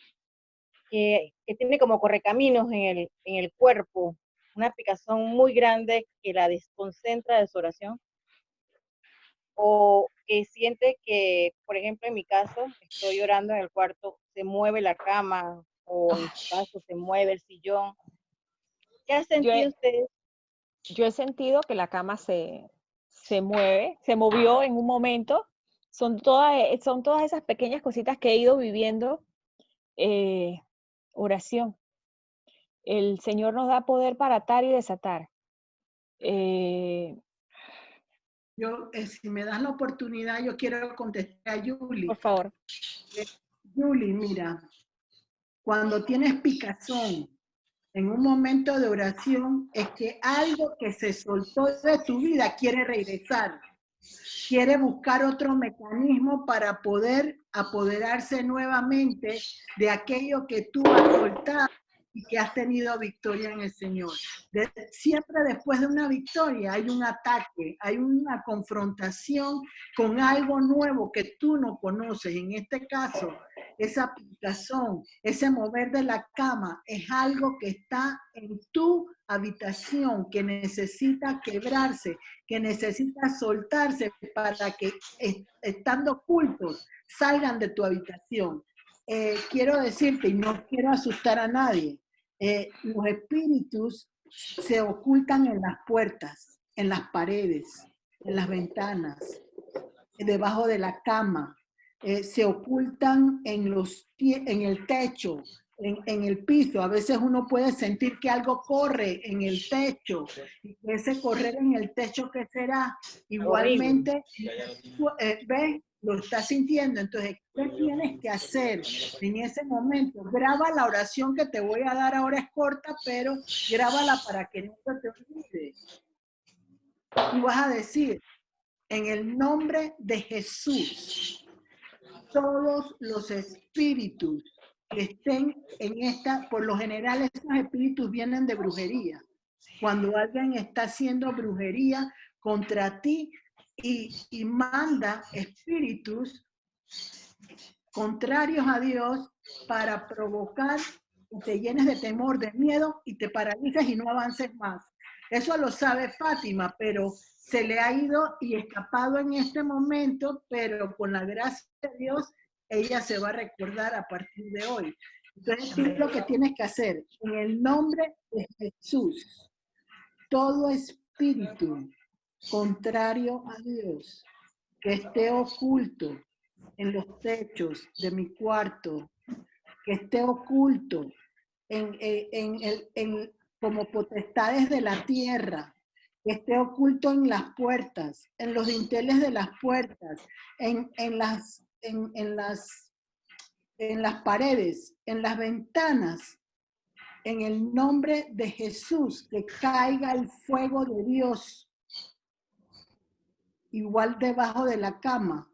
que tiene como correcaminos en el cuerpo, una picazón muy grande que la desconcentra de su oración? O que siente que, por ejemplo, en mi caso, estoy orando en el cuarto, se mueve la cama, o en su caso se mueve el sillón. ¿Qué ha Yo sentido he, usted? yo he sentido que la cama se mueve, se movió en un momento. Son todas esas pequeñas cositas que he ido viviendo. Oración. El Señor nos da poder para atar y desatar. Si me das la oportunidad, yo quiero contestar a Julie. Por favor. Julie, mira, cuando tienes picazón en un momento de oración, es que algo que se soltó de tu vida quiere regresar. Quiere buscar otro mecanismo para poder apoderarse nuevamente de aquello que tú has soltado y que has tenido victoria en el Señor. Siempre después de una victoria hay un ataque, hay una confrontación con algo nuevo que tú no conoces. En este caso, esa picazón, ese mover de la cama es algo que está en tu habitación, que necesita quebrarse, que necesita soltarse para que estando ocultos salgan de tu habitación. Quiero decirte, y no quiero asustar a nadie, los espíritus se ocultan en las puertas, en las paredes, en las ventanas, debajo de la cama, se ocultan en el techo, en el piso. A veces uno puede sentir que algo corre en el techo, y ese correr en el techo, ¿qué será? Igualmente, ¿ves? Lo estás sintiendo. Entonces, ¿qué tienes que hacer en ese momento? Graba la oración que te voy a dar ahora, es corta, pero grábala para que no se te olvide. Y vas a decir, en el nombre de Jesús, todos los espíritus que estén en esta, por lo general esos espíritus vienen de brujería. Cuando alguien está haciendo brujería contra ti y manda espíritus contrarios a Dios para provocar que te llenes de temor, de miedo y te paralices y no avances más. Eso lo sabe Fátima, pero se le ha ido y escapado en este momento, pero con la gracia de Dios, ella se va a recordar a partir de hoy. Entonces, tú lo que tienes que hacer, en el nombre de Jesús, todo espíritu contrario a Dios que esté oculto en los techos de mi cuarto, que esté oculto como potestades de la tierra, que esté oculto en las puertas, en los dinteles de las puertas, en las paredes, en las ventanas. En el nombre de Jesús, que caiga el fuego de Dios, igual debajo de la cama.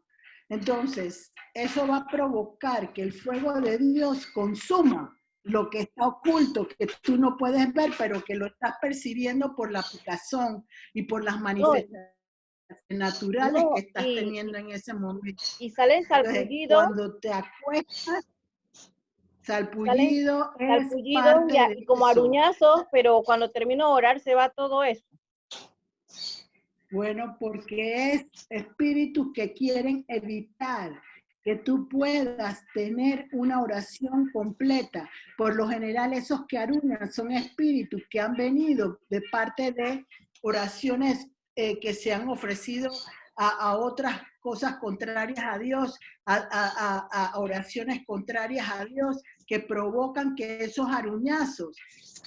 Entonces, eso va a provocar que el fuego de Dios consuma lo que está oculto, que tú no puedes ver, pero que lo estás percibiendo por la picazón y por las manifestaciones naturales que estás teniendo en ese momento. Y salen salpullidos. Cuando te acuestas, salpullido es salpullidos parte de y como eso. aruñazos, pero cuando termino de orar se va todo eso. Bueno, porque es espíritus que quieren evitar que tú puedas tener una oración completa. Por lo general, esos que aruñan son espíritus que han venido de parte de oraciones que se han ofrecido a otras cosas contrarias a Dios, a oraciones contrarias a Dios, que provocan que esos aruñazos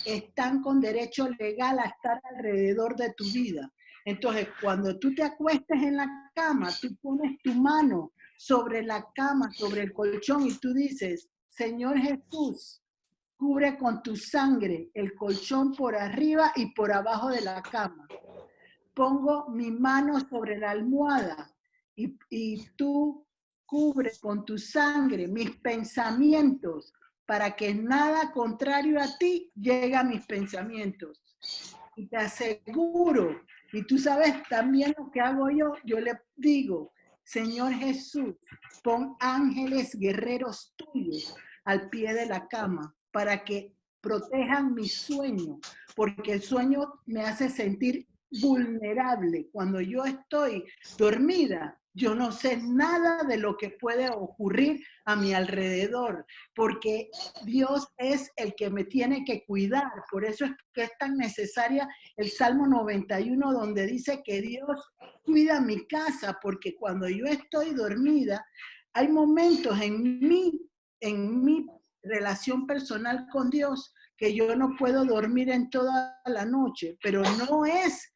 están con derecho legal a estar alrededor de tu vida. Entonces, cuando tú te acuestes en la cama, tú pones tu mano sobre la cama, sobre el colchón y tú dices, Señor Jesús, cubre con tu sangre el colchón por arriba y por abajo de la cama. Pongo mi mano sobre la almohada y tú cubres con tu sangre mis pensamientos para que nada contrario a ti llegue a mis pensamientos. Y te aseguro, y tú sabes también lo que hago yo le digo, Señor Jesús, pon ángeles guerreros tuyos al pie de la cama para que protejan mi sueño, porque el sueño me hace sentir vulnerable. Cuando yo estoy dormida, yo no sé nada de lo que puede ocurrir a mi alrededor, porque Dios es el que me tiene que cuidar. Por eso es que es tan necesaria el Salmo 91, donde dice que Dios cuida mi casa, porque cuando yo estoy dormida, hay momentos en mi relación personal con Dios que yo no puedo dormir en toda la noche, pero no es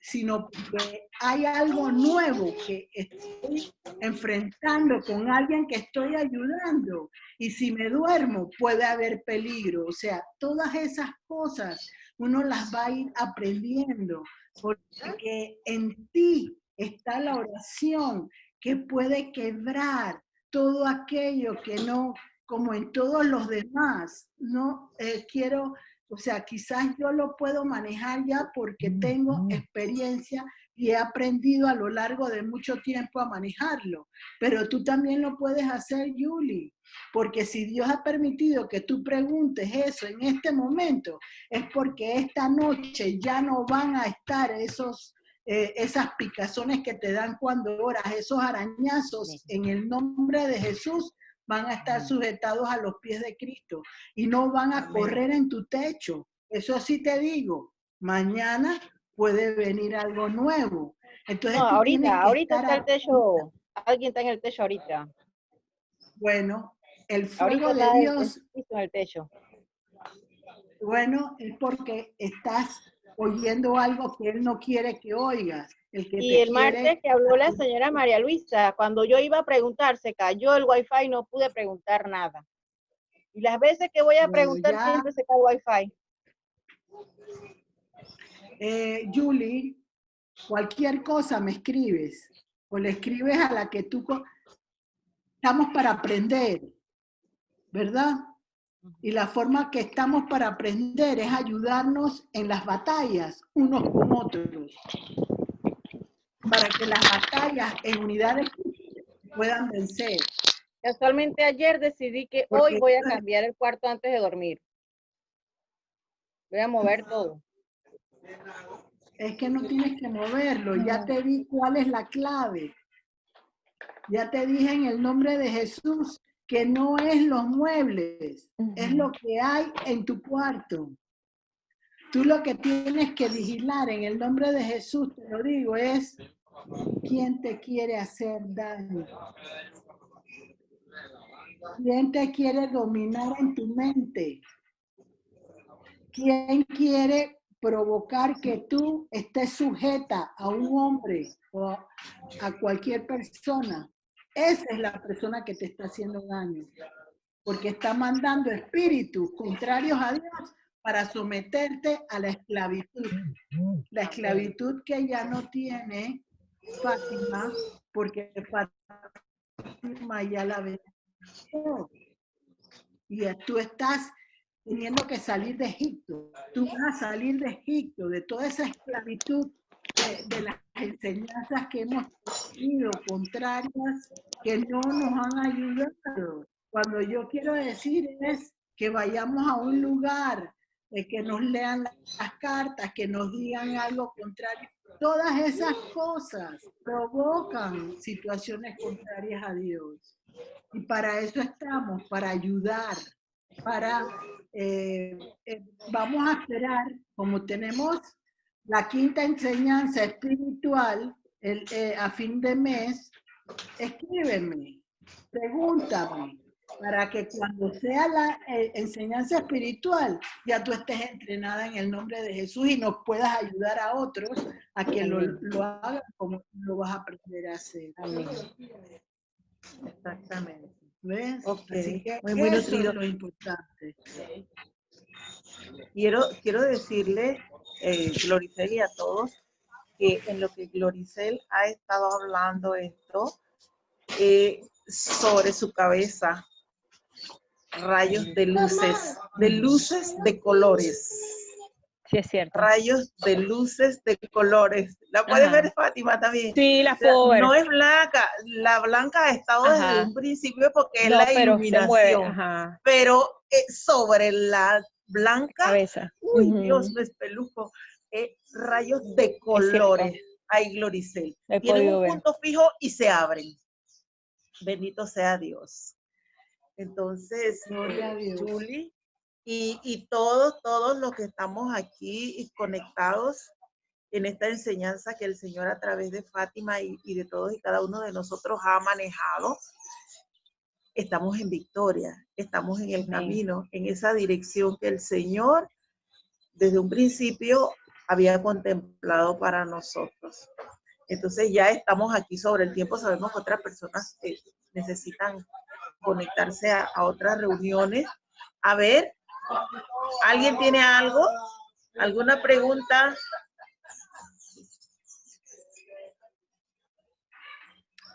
sino porque hay algo nuevo que estoy enfrentando con alguien que estoy ayudando. Y si me duermo, puede haber peligro. O sea, todas esas cosas uno las va a ir aprendiendo, porque en ti está la oración que puede quebrar todo aquello que no, como en todos los demás, no quiero. O sea, quizás yo lo puedo manejar ya porque tengo experiencia y he aprendido a lo largo de mucho tiempo a manejarlo. Pero tú también lo puedes hacer, Julie, porque si Dios ha permitido que tú preguntes eso en este momento, es porque esta noche ya no van a estar esas picazones que te dan cuando oras, esos arañazos en el nombre de Jesús, van a estar sujetados a los pies de Cristo y no van a correr en tu techo. Eso sí te digo, mañana puede venir algo nuevo. Entonces No, tú tienes que ahorita estar está el techo, alguien está en el techo ahorita. bueno, el Ahorita fuego de está Dios, en el techo. bueno, es porque estás oyendo algo que Él no quiere que oigas. El que Y te el martes quiere. que habló la señora María Luisa, cuando yo iba a preguntar, se cayó el wifi, no pude preguntar nada. Y las veces que voy a Bueno, preguntar, ya, siempre se cae el wifi. Julie, cualquier cosa me escribes o le escribes a la que tú. Estamos para aprender, ¿verdad? Y la forma que estamos para aprender es ayudarnos en las batallas unos con otros, para que las batallas en unidades puedan vencer. Casualmente ayer decidí que Porque hoy voy a cambiar el cuarto antes de dormir. Voy a mover todo. es que no tienes que moverlo, ya te di cuál es la clave. Ya te dije en el nombre de Jesús que no es los muebles, es lo que hay en tu cuarto. Tú lo que tienes que vigilar en el nombre de Jesús, te lo digo, es quién te quiere hacer daño. ¿Quién te quiere dominar en tu mente? ¿Quién quiere provocar que tú estés sujeta a un hombre o a cualquier persona? Esa es la persona que te está haciendo daño, porque está mandando espíritus contrarios a Dios para someterte a la esclavitud. La esclavitud que ya no tiene Fátima, porque Fátima ya la venció. Y tú estás teniendo que salir de Egipto. Tú vas a salir de Egipto, de toda esa esclavitud, de las enseñanzas que hemos tenido, contrarias, que no nos han ayudado. Cuando yo quiero decir es que vayamos a un lugar, que nos lean las cartas, que nos digan algo contrario. Todas esas cosas provocan situaciones contrarias a Dios. Y para eso estamos, para ayudar, vamos a esperar, como tenemos la quinta enseñanza espiritual a fin de mes, escríbeme, pregúntame, para que cuando sea la enseñanza espiritual, ya tú estés entrenada en el nombre de Jesús y nos puedas ayudar a otros a que lo hagan como lo vas a aprender a hacer. Amén. Exactamente. ¿Ves? Ok, Así que muy eso nutrido. es lo importante. Quiero decirle, Gloricel, y a todos, que en lo que Gloricel ha estado hablando esto, sobre su cabeza, rayos de luces de colores. Sí, es cierto. Rayos de luces de colores. ¿La puedes Ajá. ver, Fátima, también? Sí, la O sea, puedo ver. no es blanca, la blanca ha estado desde Ajá. un principio porque es No, la pero se mueve. iluminación, Ajá. pero sobre la blanca, Cabeza. uy, Ujú. Dios, me espeluco, rayos de Es cierto. colores. Ay, Gloricel. He Tienen podido un ver. punto fijo y se abren. Bendito sea Dios. Entonces, Gloria a Dios. Julie, y todos los que estamos aquí conectados en esta enseñanza que el Señor a través de Fátima y de todos y cada uno de nosotros ha manejado, estamos en victoria, estamos en el Amén. camino, en esa dirección que el Señor desde un principio había contemplado para nosotros. Entonces ya estamos aquí sobre el tiempo, sabemos que otras personas necesitan conectarse a otras reuniones. A ver, ¿alguien tiene algo? ¿Alguna pregunta?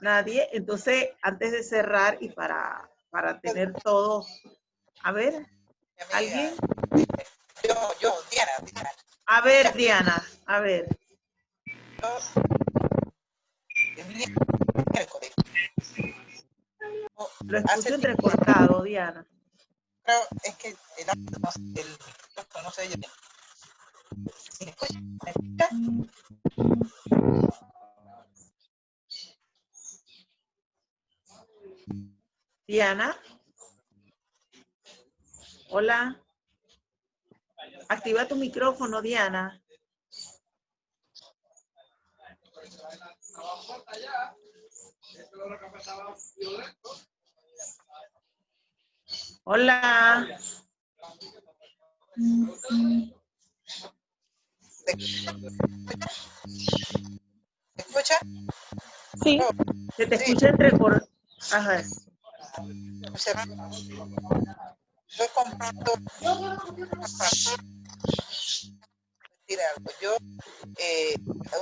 Nadie. Entonces, antes de cerrar y para tener todo, a ver, ¿alguien? Yo, Diana. A ver, Diana, a ver. El miércoles. Lo Hace escucho tiempo, entrecortado, Diana. pero es que el no se oye bien. ¿Sí me escucha? ¿Me escucha? Diana. Hola. Activa tu micrófono, Diana. Hola. ¿Me escucha? Sí. Se te Sí. escucha entrecortado. Ajá. Yo comprando algo. Yo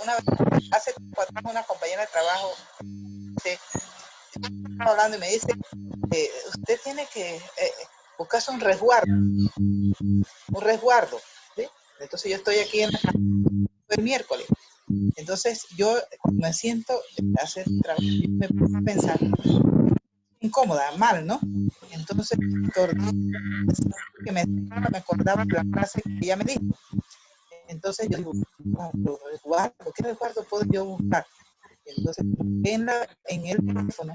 una vez hace 4 años una compañera de trabajo estaba hablando y me dice usted tiene que buscarse un resguardo, ¿sí? Entonces yo estoy aquí el miércoles. Entonces yo me siento a hacer trabajo y me pongo a pensar incómoda, mal, ¿no? Entonces que me acordaba de la frase que ella me dijo. Entonces yo digo, ¿qué resguardo puedo yo buscar? Entonces en el teléfono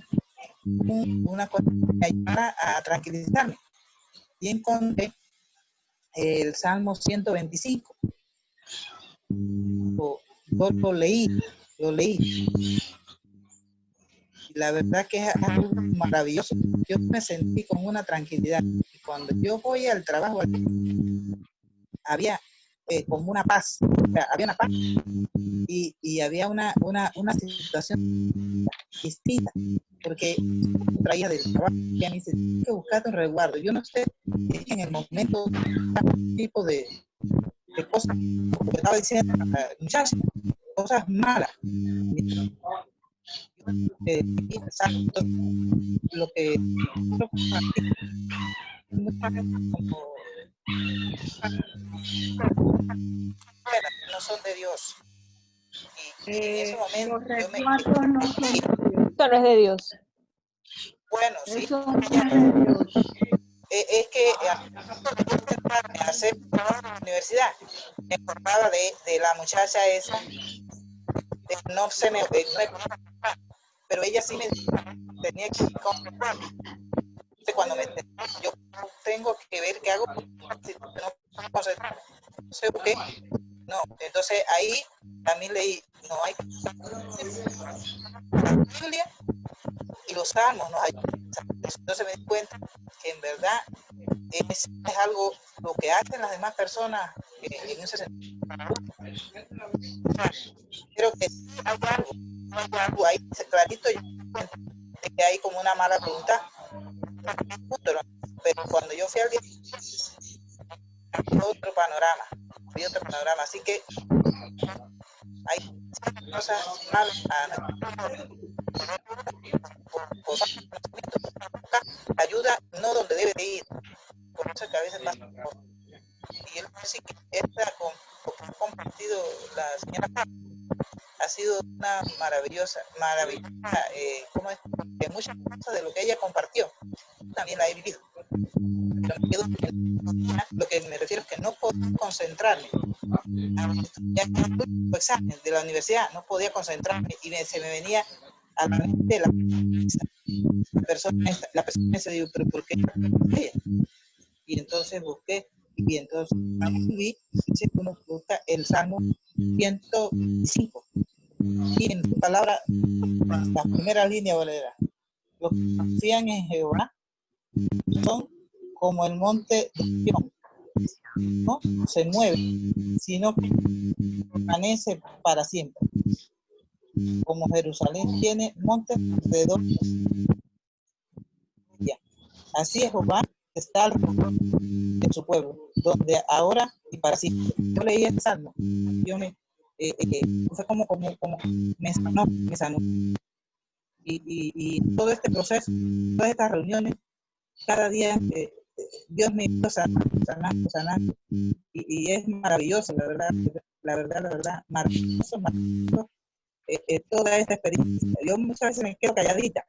una cosa que me ayudara a tranquilizarme y encontré el Salmo 125. Yo lo leí. Y la verdad que es algo maravilloso. Yo me sentí con una tranquilidad. Y cuando yo voy al trabajo, había como una paz. O sea, había una paz y había una situación distinta. Porque traía del trabajo y me dice, tienes que buscarte un resguardo. Yo no sé si en el momento tipo de cosas, como estaba diciendo, muchachas, cosas malas. Lo que no son de Dios. Y en ese momento Los resguardos no son de Dios. Esto no es de Dios. bueno, sí. Eso no es de Dios. Es que a hacer la universidad me acordaba de la muchacha esa, no se me pero ella sí me tenía que comprar. Cuando yo tengo que ver qué hago, no sé por qué. No, entonces ahí también leí, no hay la Biblia y los salmos nos ayudan Entonces me di cuenta que en verdad es algo lo que hacen las demás personas en ese sentido. Creo que algo ahí clarito, yo que hay como una mala voluntad, pero cuando yo fui al día otro panorama, así que hay cosas malas, ayuda no donde debe de ir, por eso que a veces pasa. Y él sí que esta con lo que ha compartido la señora ha sido una maravillosa, ¿cómo es? Que muchas cosas de lo que ella compartió también la he vivido. Pero lo que me refiero es que no puedo concentrarme. Ya en el examen de la universidad no podía concentrarme y se me venía a la mente la persona esa, digo, pero ¿por qué ella? Y entonces busqué, y entonces vi, uno busca el Salmo 105. Y en su palabra, la primera línea bolera, los que confían en Jehová son como el monte de Sión, no se mueve, sino que permanece para siempre. Como Jerusalén tiene montes alrededor de ella. Así es Jehová está alrededor de su pueblo, donde ahora y para siempre. Yo leí el Salmo, yo fue como me sanó. Y todo este proceso, todas estas reuniones, cada día Dios me está sanando. Y es maravilloso, la verdad, maravilloso, toda esta experiencia. Yo muchas veces me quedo calladita,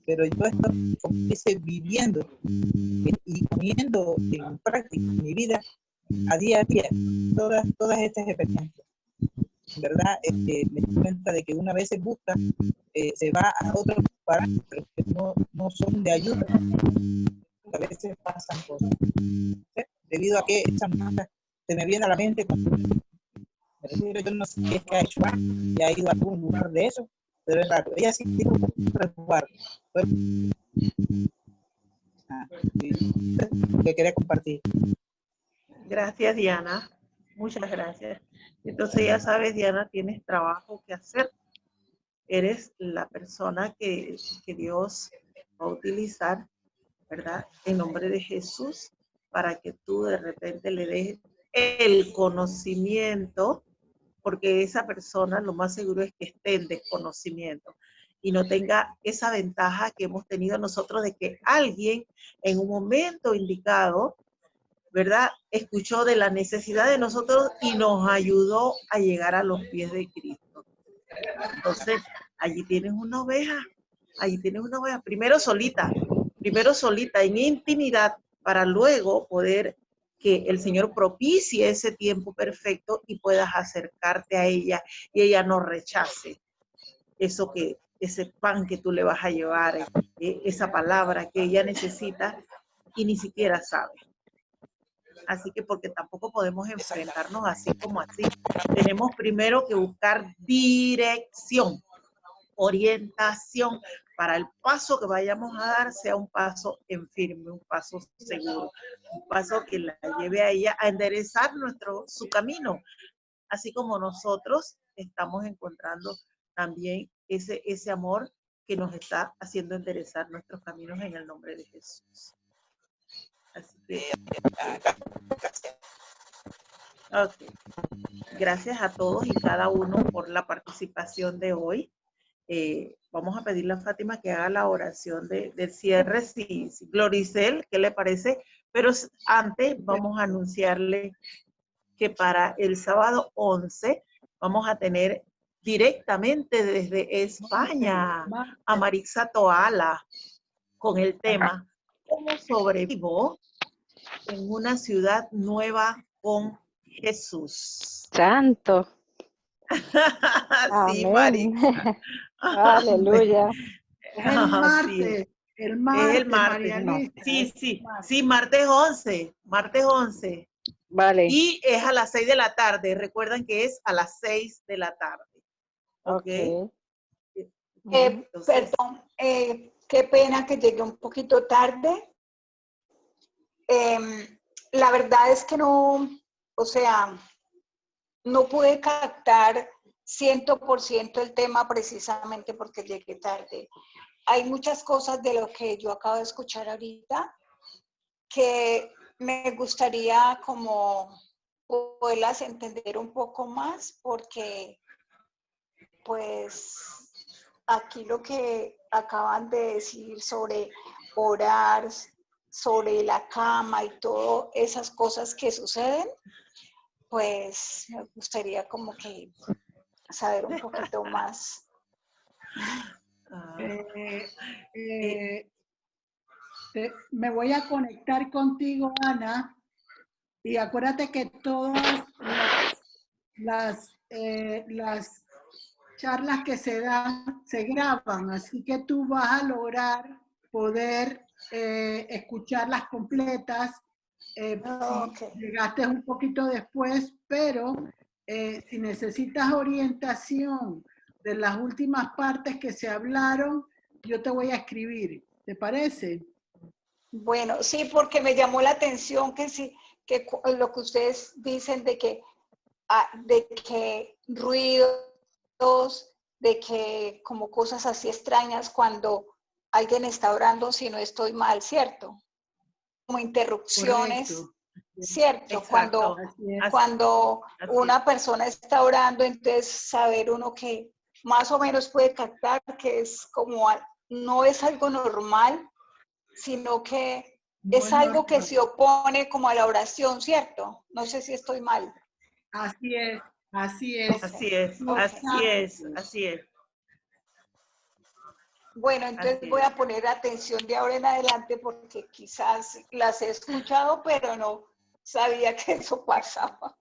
pero yo estoy, como dice, viviendo y poniendo en práctica en mi vida a día todas estas experiencias. ¿Verdad? Me doy cuenta de que una vez se busca, se va a otros parámetros que no son de ayuda. A veces pasan cosas. Debido a que esa marca se me viene a la mente, yo no sé qué es que ha hecho, y ha ido a algún lugar de eso, pero es raro. Ella sí tiene un resguardo. Que quería compartir. Gracias, Diana. Muchas gracias. Entonces, ya sabes, Diana, tienes trabajo que hacer. Eres la persona que Dios va a utilizar, ¿verdad? En nombre de Jesús, para que tú de repente le des el conocimiento, porque esa persona lo más seguro es que esté en desconocimiento y no tenga esa ventaja que hemos tenido nosotros de que alguien en un momento indicado, ¿verdad?, escuchó de la necesidad de nosotros y nos ayudó a llegar a los pies de Cristo. Entonces, allí tienes una oveja, primero solita, en intimidad, para luego poder que el Señor propicie ese tiempo perfecto y puedas acercarte a ella y ella no rechace ese pan que tú le vas a llevar, esa palabra que ella necesita y ni siquiera sabe. Así que porque tampoco podemos enfrentarnos así como así. Tenemos primero que buscar dirección, orientación, para el paso que vayamos a dar sea un paso en firme, un paso seguro, un paso que la lleve a ella a enderezar su camino, así como nosotros estamos encontrando también ese amor que nos está haciendo enderezar nuestros caminos en el nombre de Jesús. Así que, okay. Gracias a todos y cada uno por la participación de hoy. Vamos a pedirle a Fátima que haga la oración del cierre. Si Gloricel, ¿qué le parece? Pero antes vamos a anunciarle que para el sábado 11 vamos a tener directamente desde España a Marixa Toala con el tema ¿Cómo sobrevivo en una ciudad nueva con Jesús? Santo. Sí, Amén. Marixa. Aleluya. Es el martes. El martes, es el martes. María Luisa. Sí, martes 11. Martes 11. Vale. Y es a las 6 de la tarde. Recuerden que es a las 6 de la tarde. ¿Ok? Okay. Entonces, Perdón, Qué pena que llegué un poquito tarde. La verdad es que no, o sea, no pude captar 100% el tema precisamente porque llegué tarde. Hay muchas cosas de lo que yo acabo de escuchar ahorita que me gustaría como poderlas entender un poco más porque pues aquí lo que acaban de decir sobre orar, sobre la cama y todas esas cosas que suceden, pues me gustaría como que saber un poquito más. Me voy a conectar contigo, Ana, y acuérdate que todas las charlas que se dan se graban, así que tú vas a lograr poder escucharlas completas Okay. si llegaste un poquito después, pero si necesitas orientación de las últimas partes que se hablaron, yo te voy a escribir. ¿Te parece? Bueno, sí, porque me llamó la atención que sí, que lo que ustedes dicen de que ruidos, de que como cosas así extrañas cuando alguien está orando, si no estoy mal, ¿cierto? Como interrupciones, Correcto. ¿cierto? Exacto. Cuando Así una persona está orando, entonces saber uno que más o menos puede captar que es como, no es algo normal, sino que No es es algo que normal. se opone como a la oración, ¿cierto? No sé si estoy mal. Así es, así es. Así es, Ok. así es, así es. Bueno, entonces Así voy es. a poner atención de ahora en adelante porque quizás las he escuchado, pero no sabía que eso pasaba.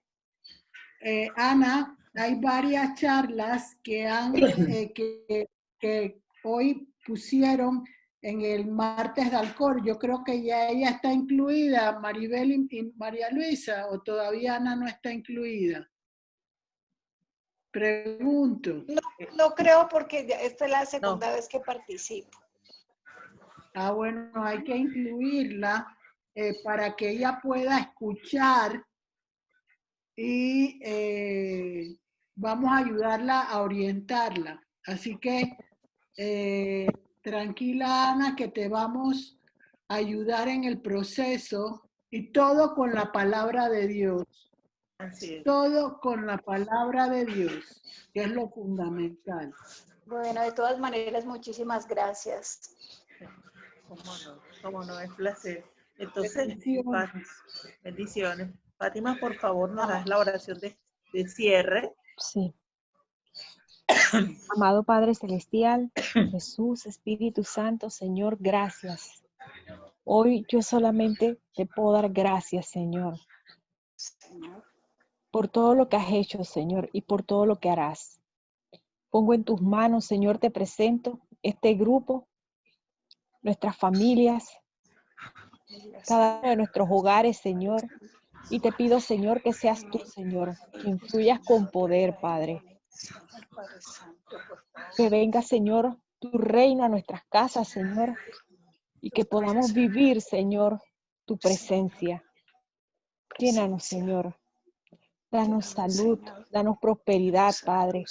Ana, hay varias charlas que hoy pusieron en el martes de Alcor. Yo creo que ya ella está incluida, Maribel y María Luisa, o todavía Ana no está incluida. Pregunto. No creo porque esta es la segunda No. vez que participo. Ah, bueno, hay que incluirla para que ella pueda escuchar y vamos a ayudarla a orientarla. Así que tranquila, Ana, que te vamos a ayudar en el proceso y todo con la palabra de Dios. Así es. Todo con la palabra de Dios, que es lo fundamental. Bueno, de todas maneras, muchísimas gracias. Cómo no, es placer. Entonces, Bendiciones. bendiciones. Fátima, por favor, nos Amén. das la oración de cierre. Sí. Amado Padre Celestial, Jesús, Espíritu Santo, Señor, gracias. Hoy yo solamente te puedo dar gracias, Señor, por todo lo que has hecho, Señor, y por todo lo que harás. Pongo en tus manos, Señor, te presento este grupo, nuestras familias, cada uno de nuestros hogares, Señor, y te pido, Señor, que seas tú, Señor, que influyas con poder, Padre. Que venga, Señor, tu reino a nuestras casas, Señor, y que podamos vivir, Señor, tu presencia. Llénanos, Señor. Danos salud, danos prosperidad, Padre.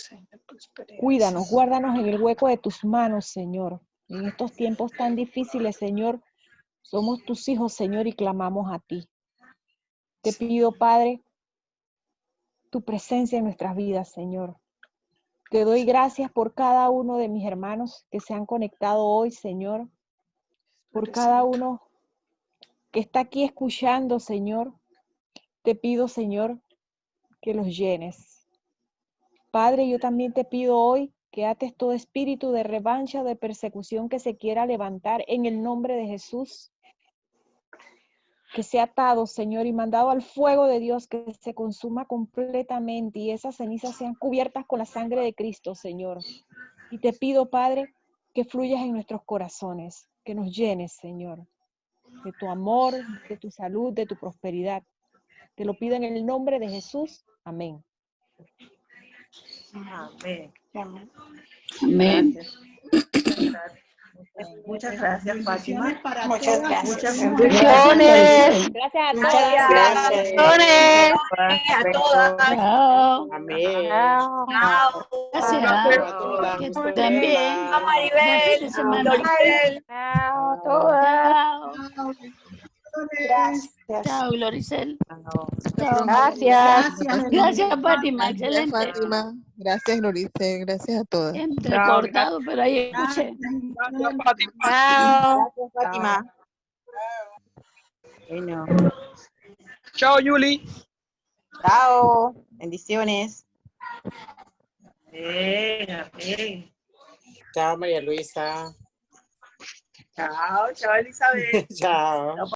Cuídanos, guárdanos en el hueco de tus manos, Señor. En estos tiempos tan difíciles, Señor, somos tus hijos, Señor, y clamamos a ti. Te pido, Padre, tu presencia en nuestras vidas, Señor. Te doy gracias por cada uno de mis hermanos que se han conectado hoy, Señor. Por cada uno que está aquí escuchando, Señor. Te pido, Señor, que los llenes. Padre, yo también te pido hoy que ates todo espíritu de revancha o de persecución que se quiera levantar en el nombre de Jesús. Que sea atado, Señor, y mandado al fuego de Dios, que se consuma completamente y esas cenizas sean cubiertas con la sangre de Cristo, Señor. Y te pido, Padre, que fluyas en nuestros corazones, que nos llenes, Señor, de tu amor, de tu salud, de tu prosperidad. Te lo pido en el nombre de Jesús. Amén. Amén. Amén. Amén. Gracias. Muchas gracias. Muchas gracias, Bendiciones Fátima. para Muchas todas. gracias. Bendiciones. Gracias a Muchas todas. gracias. Bendiciones. A todas. Chao. Amén. Chao. Gracias. Que estén bien. Buen fin de semana. Chao a todas. Chao. Gracias. Chao, Gloricel. Chao. Gracias. Gracias, Fátima. Gracias, Excelente. Fátima. Gracias, Glorice. Gracias a todas. Entrecortado, pero ahí escuché. Gracias, Fátima. Chao. Gracias, Fátima. Bueno. Chao, Yuli. Chao. Bendiciones. Amén. Chao, María Luisa. Chao, chao, Elizabeth. Chao.